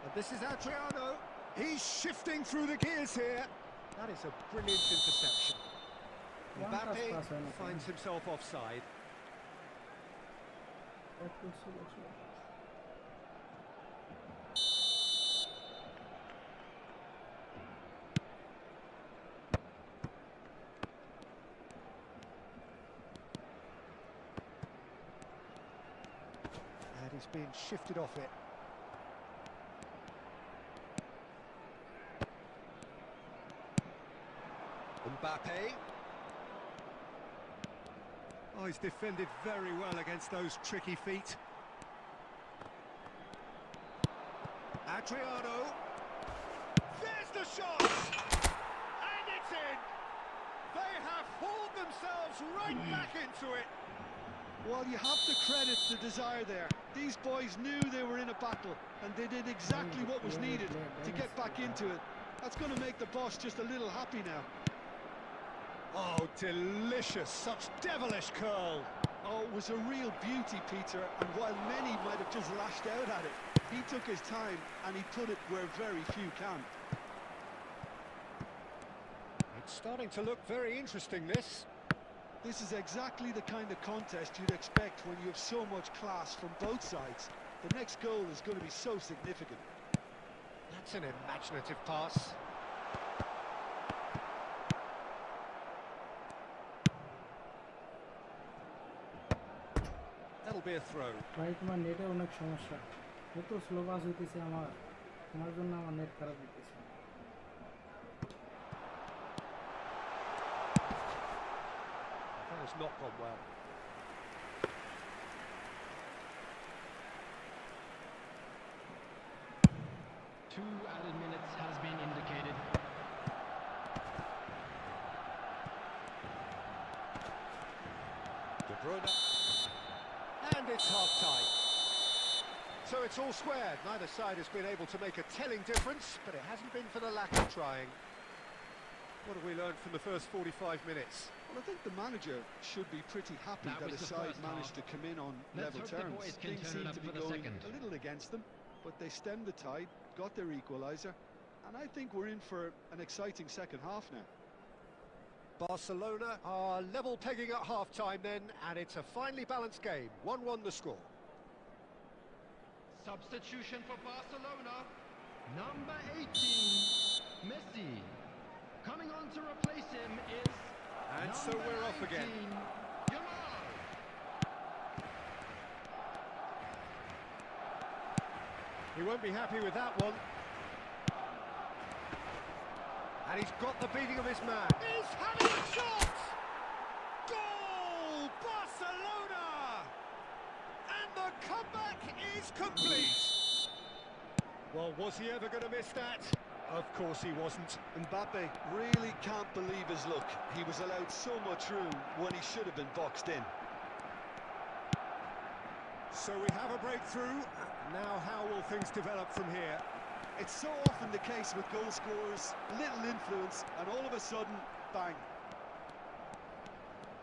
And this is Adriano. He's shifting through the gears here. That is a brilliant interception. Mbappe finds himself offside. And he's being shifted off it. Mbappe. Oh, he's defended very well against those tricky feet. Adriano. There's the shot! And it's in! They have hauled themselves right back into it. Well, you have to credit the desire there. These boys knew they were in a battle, and they did exactly what was needed to get back into it. That's going to make the boss just a little happy now. Oh, delicious. Such devilish curl. Oh, it was a real beauty, Peter, and while many might have just lashed out at it, he took his time and he put it where very few can. It's starting to look very interesting, this. This is exactly the kind of contest you'd expect when you have so much class from both sides. The next goal is going to be so significant. That's an imaginative pass. That'll be a throw. ভাই তোমার নেটে অনেক সমস্যা এত slow pass হইতেছে আমার জন্য আমার নেট খারাপ হইতেছে That has not gone well. Two added minutes has been indicated. De Bruyne. And it's half-time. So it's all squared. Neither side has been able to make a telling difference, but it hasn't been for the lack of trying. What have we learned from the first 45 minutes? Well, I think the manager should be pretty happy that his side managed to come in on level terms. Things seem to be going a little against them, but they stemmed the tide, got their equaliser, And I think we're in for an exciting second half now. Barcelona are level pegging at half-time then, and it's a finely balanced game. 1-1 the score. Substitution for Barcelona. Number 18, Messi. Coming on to replace him is And so number we're off again. 19, Yamal. He won't be happy with that one. And he's got the beating of his man. He's having a shot! Goal! Barcelona! And the comeback is complete. Well, was he ever going to miss that? Of course he wasn't. Mbappe really can't believe his luck. He was allowed so much room when he should have been boxed in. So we have a breakthrough. Now how will things develop from here? It's so often the case with goal scorers, little influence, and all of a sudden, bang.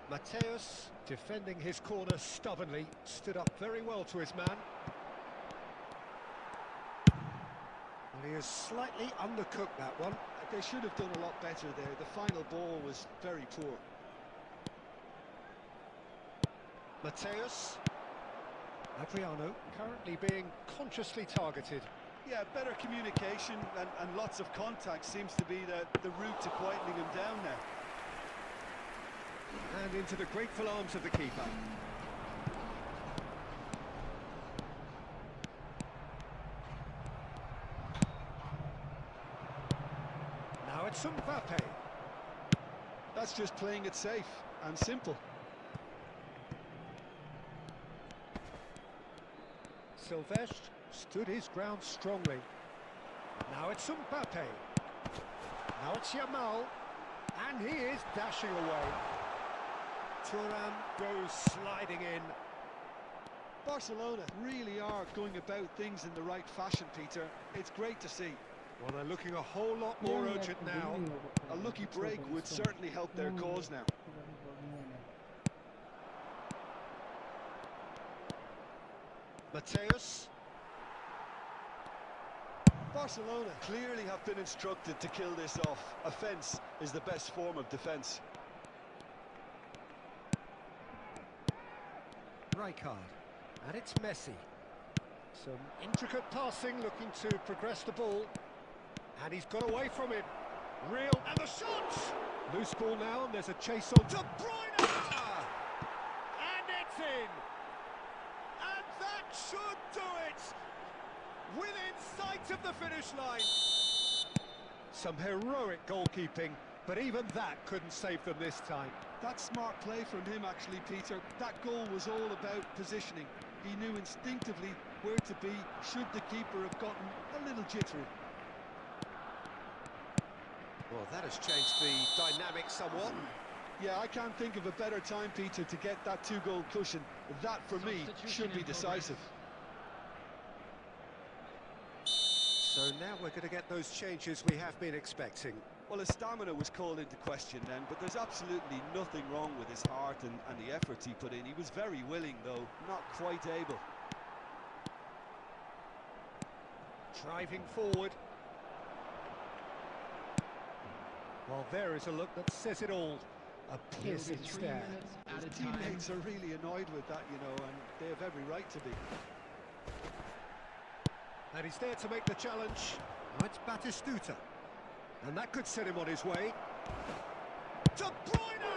Mateus, defending his corner stubbornly, stood up very well to his man. Well, he has slightly undercooked that one. They should have done a lot better there. The final ball was very poor. Mateus. Adriano currently being consciously targeted. Yeah, better communication and lots of contact seems to be the route to quietening him down now. And into the grateful arms of the keeper. Now it's Mbappe. That's just playing it safe and simple. Silvestre stood his ground strongly. Now it's Mbappe. Now it's Yamal. And he is dashing away. Thuram goes sliding in. Barcelona really are going about things in the right fashion, Peter. It's great to see. Well, they're looking a whole lot more urgent now. A lucky break would certainly help their cause now. Mateus. Barcelona clearly have been instructed to kill this off. Offence is the best form of defence. Rijkaard. And it's Messi. Some intricate passing, looking to progress the ball. And he's got away from him. Real, and the shot! Loose ball now, and there's a chase on. De Bruyne! And it's in! And that should do it! Within sight of the finish line. Some heroic goalkeeping, but even that couldn't save them this time. That's smart play from him, actually, Peter. That goal was all about positioning. He knew instinctively where to be should the keeper have gotten a little jittery. Well, that has changed the dynamic somewhat. Yeah, I can't think of a better time, Peter, to get that two-goal cushion. That, for me, should be decisive. So now we're going to get those changes we have been expecting. Well, his stamina was called into question then, but there's absolutely nothing wrong with his heart and the efforts he put in. He was very willing, though, not quite able. Driving forward. Well, there is a look that says it all. A piercing stare. His teammates are really annoyed with that, you know, and they have every right to be. And he's there to make the challenge. Now it's Batistuta. And that could set him on his way. De Bruyne!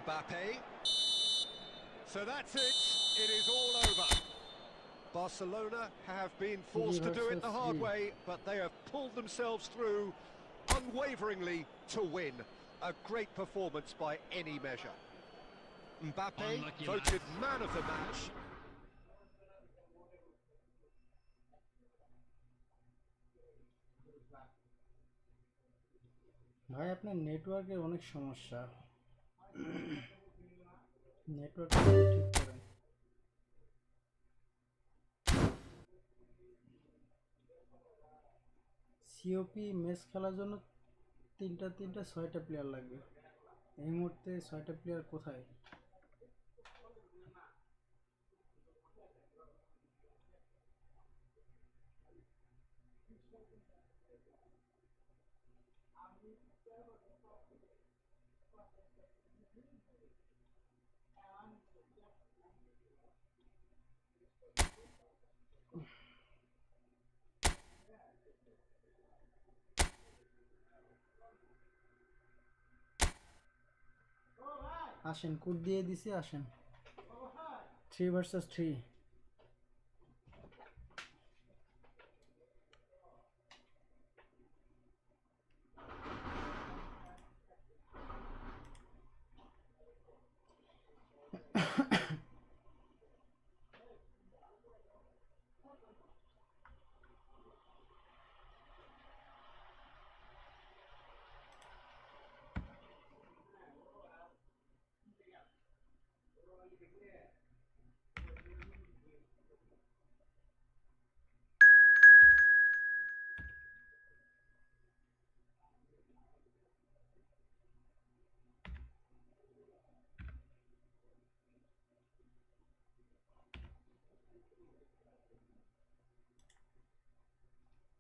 Mbappe. So that's it. It is all over. Barcelona have been forced to do it the hard way, but they have pulled themselves through unwaveringly to win. A great performance by any measure. Mbappe Unlucky voted lads. man of the match. ভাই আপনার নেটওয়ার্কের অনেক সমস্যা network ঠিক করেন COP match খেলার জন্য তিনটা 6টা প্লেয়ার লাগবে এই মুহূর্তে 6টা প্লেয়ার কোথায় আসেন, কোড দিয়ে দিছি, আসেন। 3 ভার্সেস 3।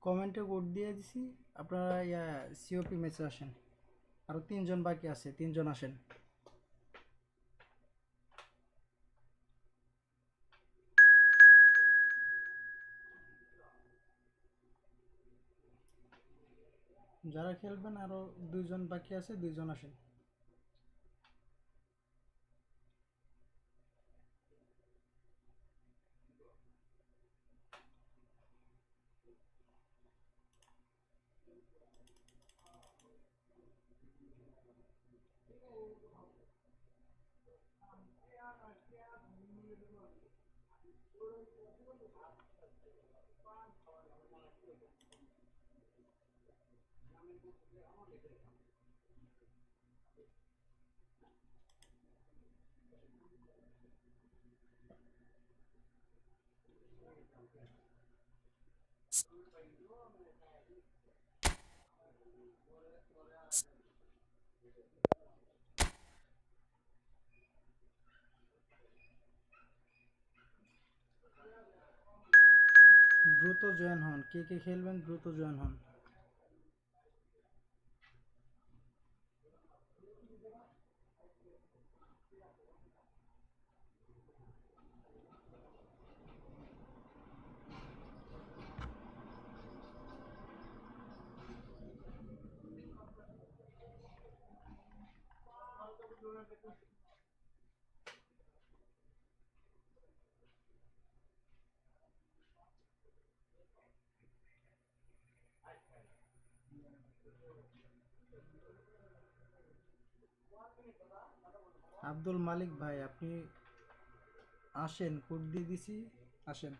কমেন্টে কোড দিয়ে দিছি, আপনারা সিওপি ম্যাচে আসেন। আরো 3 জন বাকি আছে, 3 জন আসেন। যারা খেলবেন আরো 2 জন বাকি আছে, 2 জন আসেন। দ্রুত জয়েন হন, কে কে খেলবেন দ্রুত জয়েন হন। আব্দুল মালিক ভাই, আপনি আসেন, কোড দিয়ে দিছি, আসেন।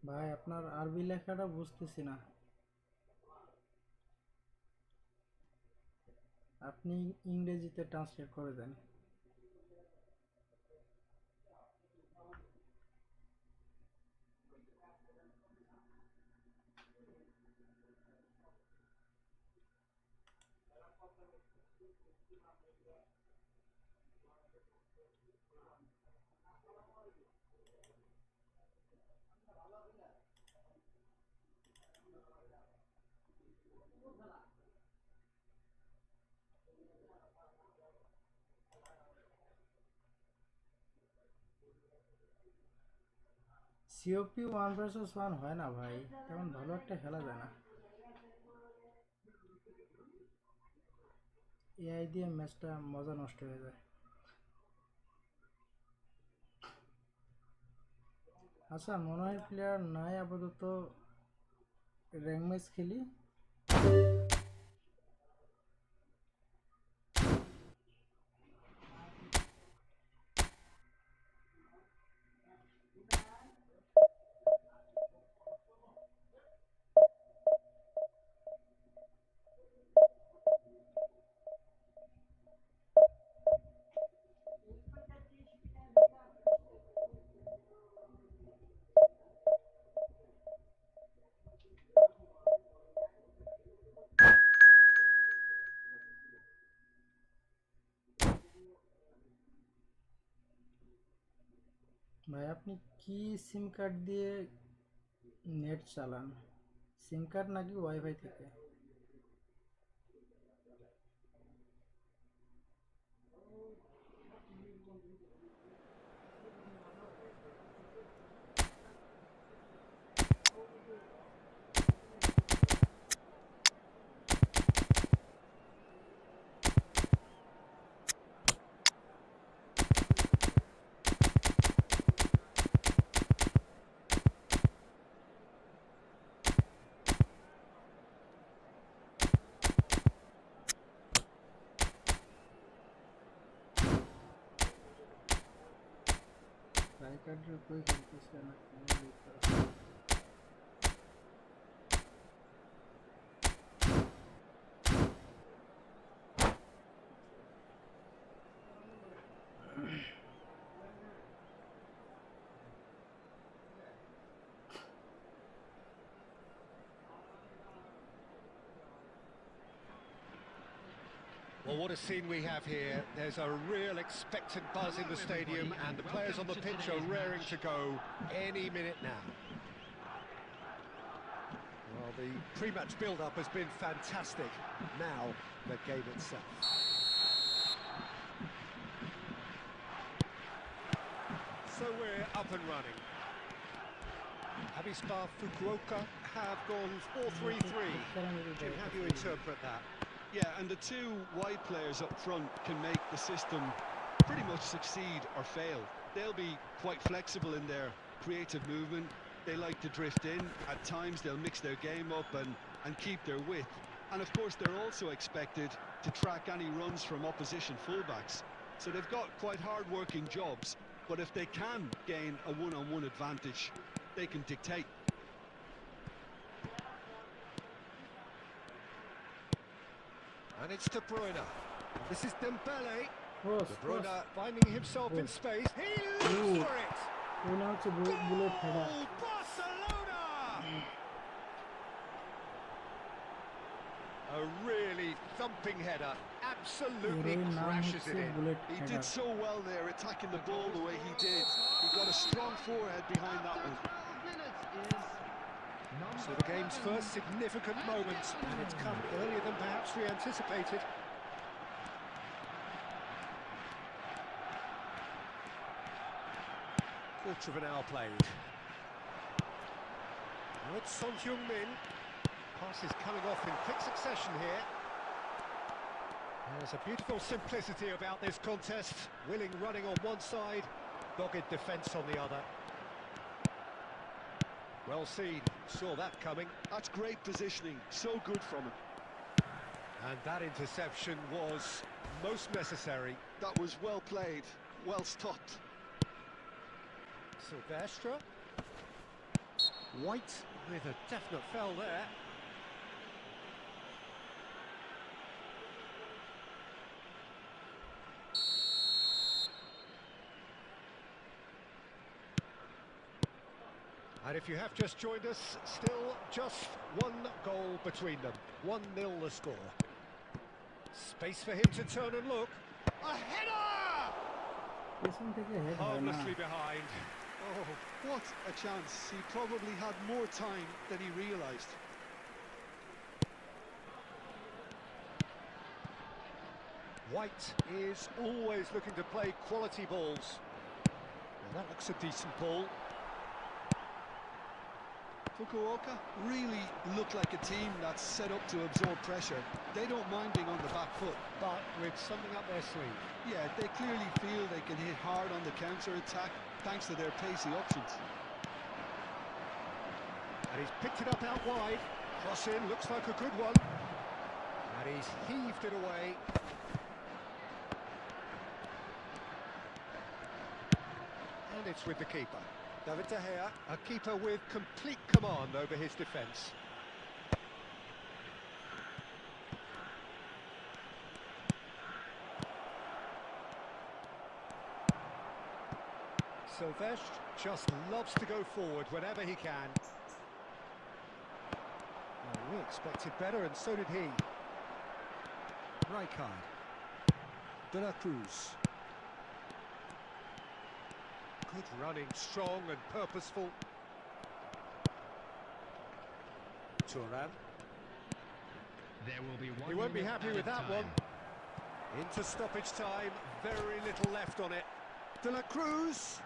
ভাই আপনার আরবি লেখাটা বুঝতেছি না, আপনি ইংরেজিতে ট্রান্সলেট করে দেন। সিওপি 1 ভার্সেস 1 হয় না ভাই, তেমন ভালো একটা খেলা যায় না। এআই দিয়ে ম্যাচটা মজা নষ্ট হয়ে যায়। আচ্ছা, মনে হয় প্লেয়ার নাই আপাতত, র্যাঙ্ক ম্যাচ খেলি। ভাই আপনি কি সিম কার্ড দিয়ে নেট চালান? সিম কার্ড নাকি ওয়াইফাই থেকে? ট্রাই কার্ডের উপরে খেলতেছে না Well, what a scene we have here. There's a real expectant buzz in the stadium, and the players on the pitch are raring to go any minute now. Well, the pre-match build-up has been fantastic. Now, the game itself. So we're up and running. Avispa Fukuoka have gone 4-3-3. Jim, how do you interpret that? Yeah, and the two wide players up front can make the system pretty much succeed or fail. They'll be quite flexible in their creative movement. They like to drift in. At times they'll mix their game up and keep their width. And of course they're also expected to track any runs from opposition fullbacks. So they've got quite hard-working jobs, but if they can gain a one-on-one advantage, they can dictate. And it's De Bruyne. This is Dembele. Cross, De Bruyne cross. finding himself in space. He looks for it. মনে হচ্ছে bullet header. Oh, Barcelona! A really thumping header. Absolutely এর নাম crashes হচ্ছে it in. Bullet He header. did so well there, attacking the ball the way he did. He got a strong forehead behind that one. 12 minutes is So the game's first significant moment, and it's come earlier than perhaps we anticipated. Quarter of an hour played. Now it's Son Heung-min. Pass is coming off in quick succession here. There's a beautiful simplicity about this contest. Willing running on one side, dogged defence on the other. Well seen, saw that coming. That's great positioning, so good from him. And that interception was most necessary. That was well played, well stopped. Silvestre. White with a definite foul there. And if you have just joined us, still just one goal between them. 1-0 the score. Space for him to turn and look. A header! পেছন থেকে head হয় না। Harmlessly behind. Oh, what a chance. He probably had more time than he realised. White is always looking to play quality balls. Well, that looks a decent ball. Fukuoka really look like a team that's set up to absorb pressure. They don't mind being on the back foot. But with something up their sleeve. Yeah, they clearly feel they can hit hard on the counter-attack thanks to their pacey options. And he's picked it up out wide. Cross in, looks like a good one. And he's heaved it away. And it's with the keeper. David De Gea, a keeper with complete command over his defence. Silvestre just loves to go forward whenever he can. Well, we expected better, and so did he. Rijkaard. De La Cruz. Good running, strong and purposeful. Turan. There will be one. He won't be minute happy added with that time. one. Into stoppage time, very little left on it. De La Cruz.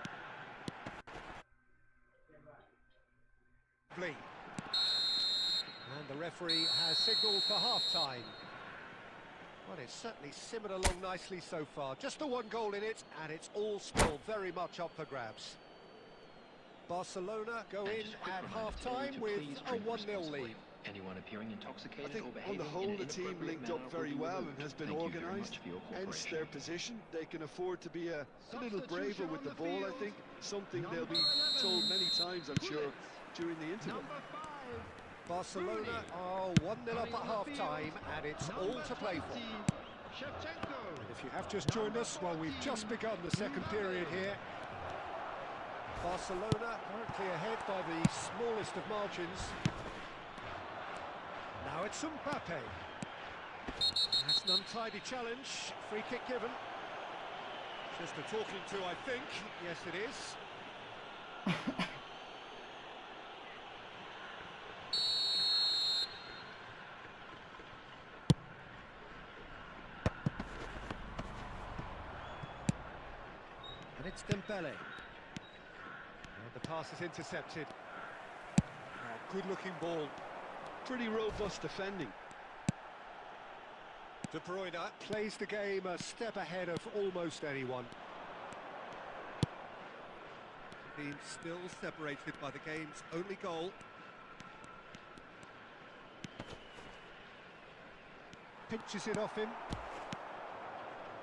And the referee has signalled for half-time. Well, it's certainly simmered along nicely so far. Just the one goal in it, and it's all still very much up for grabs. Barcelona go in at half-time with a 1-0 lead. Anyone appearing I intoxicated think or on behaving the whole in an the team inappropriate linked up manner very will be well removed. and has been Thank you very organised, much for your hence cooperation. their position. They can afford to be a little braver with the ball, I think. Something they'll be told many times, I'm sure, during the interval. Number 5. Barcelona are 1-0 up at half-time, and it's all to play for. Shevchenko. If you have just joined us, well, we've just begun the second period here. Barcelona currently ahead by the smallest of margins. Now it's Mbappe. That's an untidy challenge. Free kick given. Just a talking to, I think. Yes, it is. And it's Dembele. And the pass is intercepted. Oh, good-looking ball. Pretty robust defending. De Bruyne plays the game a step ahead of almost anyone. Being still separated by the game's only goal. Pinches it off him.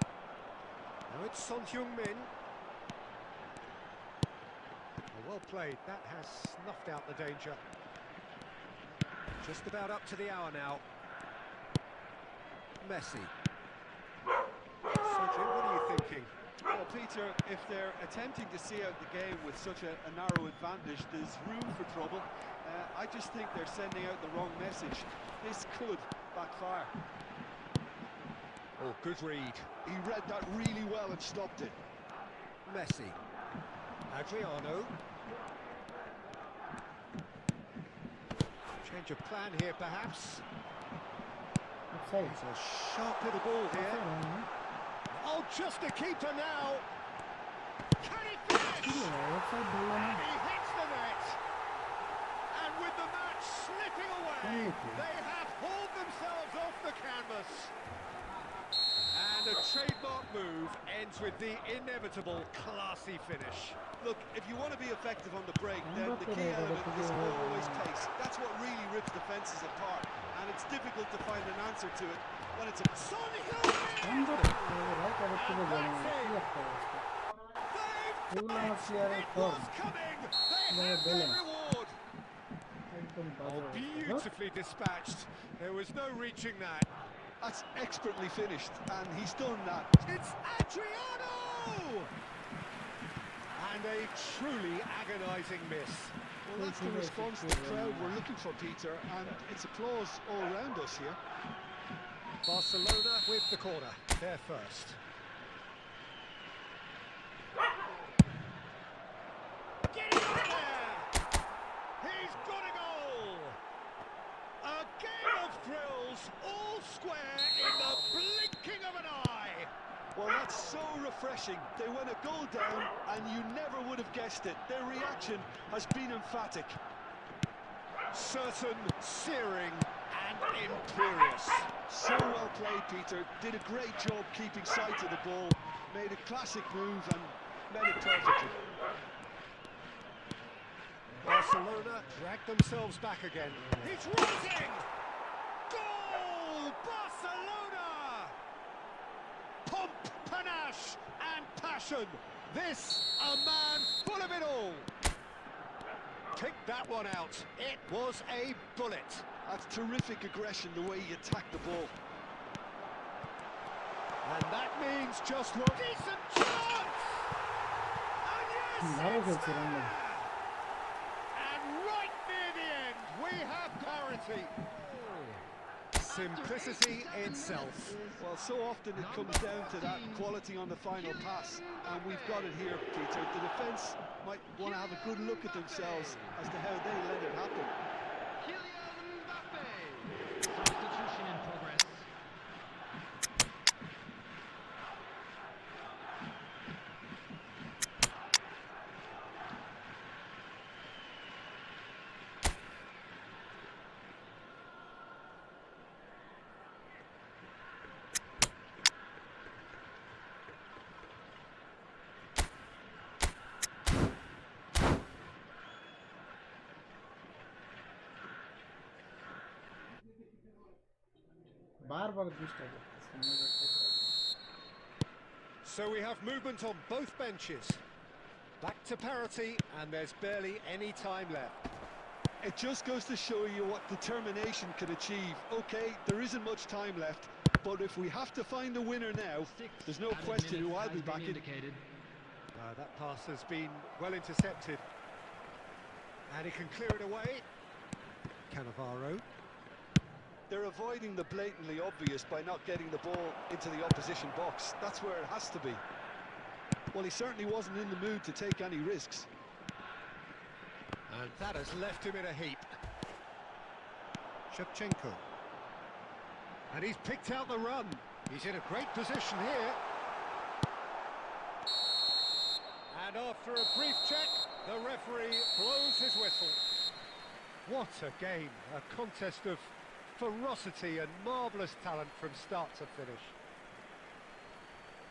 Now it's Son Heung-min. Well played, that has snuffed out the danger. Just about up to the hour now. Messi. Sergio, what are you thinking? Well, Peter, if they're attempting to see out the game with such a narrow advantage, there's room for trouble. I just think they're sending out the wrong message. This could backfire. Oh, good read. He read that really well and stopped it. Messi. Adriano. Change of plan here, perhaps. Offside. It's a sharp little ball here. Offside, huh? Oh, just a keeper now. Can he finish? Offside ball, And huh? he hits the net. And with the match slipping away, they have hauled themselves off the canvas. And a trademark move ends with the inevitable classy finish. Look, if you want to be effective on the break, then the key element is always pace. That's what really rips defences apart, and it's difficult to find an answer to it when it's a... Son Heung-min! এগুলো আমার প্লেয়ারের It form was coming! They No, have their balance. reward! একদম Oh, বাজে অবস্থা। beautifully dispatched. There was no reaching that. That's expertly finished, and he's done that. It's Adriano! And a truly agonising miss. Well, that's the response the crowd were looking for, Peter, and it's applause all around us here. Barcelona with the corner. They're first. Get it up there! He's got a goal! A game of thrills, all square in the blinking of an eye! Well, that's so refreshing. They went a goal down, and you never would have guessed it. Their reaction has been emphatic. Certain, searing, and imperious. So well played, Peter. Did a great job keeping sight of the ball. Made a classic move and made it perfectly. Barcelona dragged themselves back again. He's rising! Goal! Barcelona! Pomp, panache, and passion. This, a man full of it all. Kicked that one out. It was a bullet. That's terrific aggression, the way he attacked the ball. And that means just one decent chance! And yes, ভালো it's খেলছে there! রান্না And right near the end, we have parity. simplicity itself. Well, so often it comes down to that quality on the final pass, and we've got it here, Peter. The defence might want to have a good look at themselves as to how they let it happen. Kylian Mbappe. Substitution in progress. বারবার দুষ্টা করতেছে। So we have movement on both benches. Back to parity, and there's barely any time left. It just goes to show you what determination can achieve. Okay, there isn't much time left, but if we have to find the winner now, there's no question who I'll be backing. That pass has been well intercepted. And he can clear it away. Cannavaro. They're avoiding the blatantly obvious by not getting the ball into the opposition box. That's where it has to be. Well, he certainly wasn't in the mood to take any risks. And that has left him in a heap. Shevchenko. And he's picked out the run. He's in a great position here. And after a brief check, the referee blows his whistle. What a game, a contest of ferocity and marvellous talent from start to finish.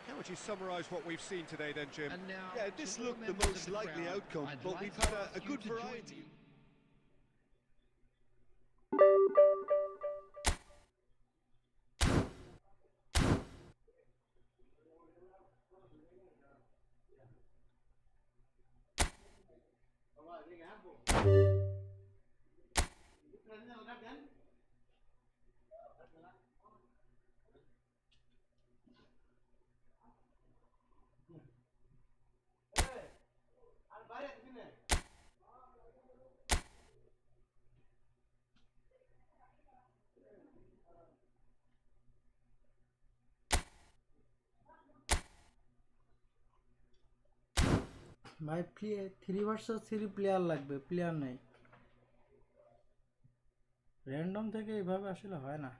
How would you summarise what we've seen today then, Jim? And now, Yeah, this to all looked the members most of the likely crowd, outcome, I'd but like we've to had ask a you good to join variety. me. ভাই 3 versus 3 player লাগবে, player নেই। Random থেকে এইভাবে আসলে হয় না।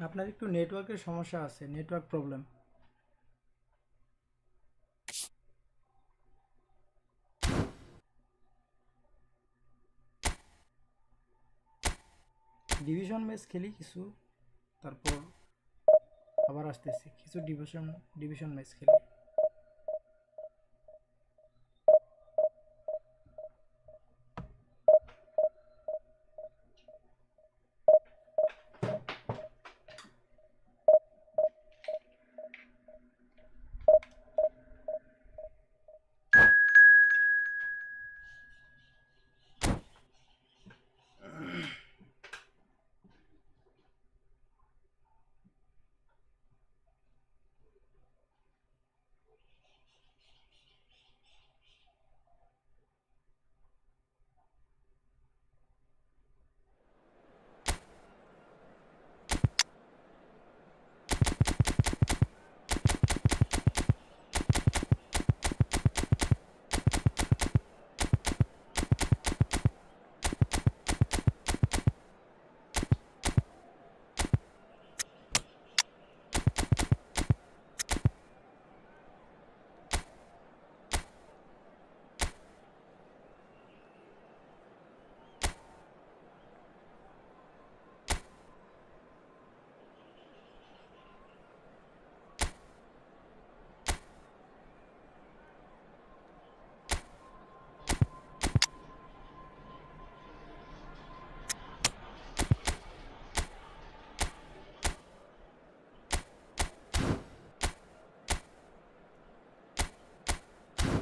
আপনার একটু নেটওয়ার্কের সমস্যা আছে, নেটওয়ার্ক প্রবলেম। ডিভিশন ম্যাচ খেলি কিছু, তারপর আবার আসতেছি, কিছু ডিভিশন ম্যাচ খেলি।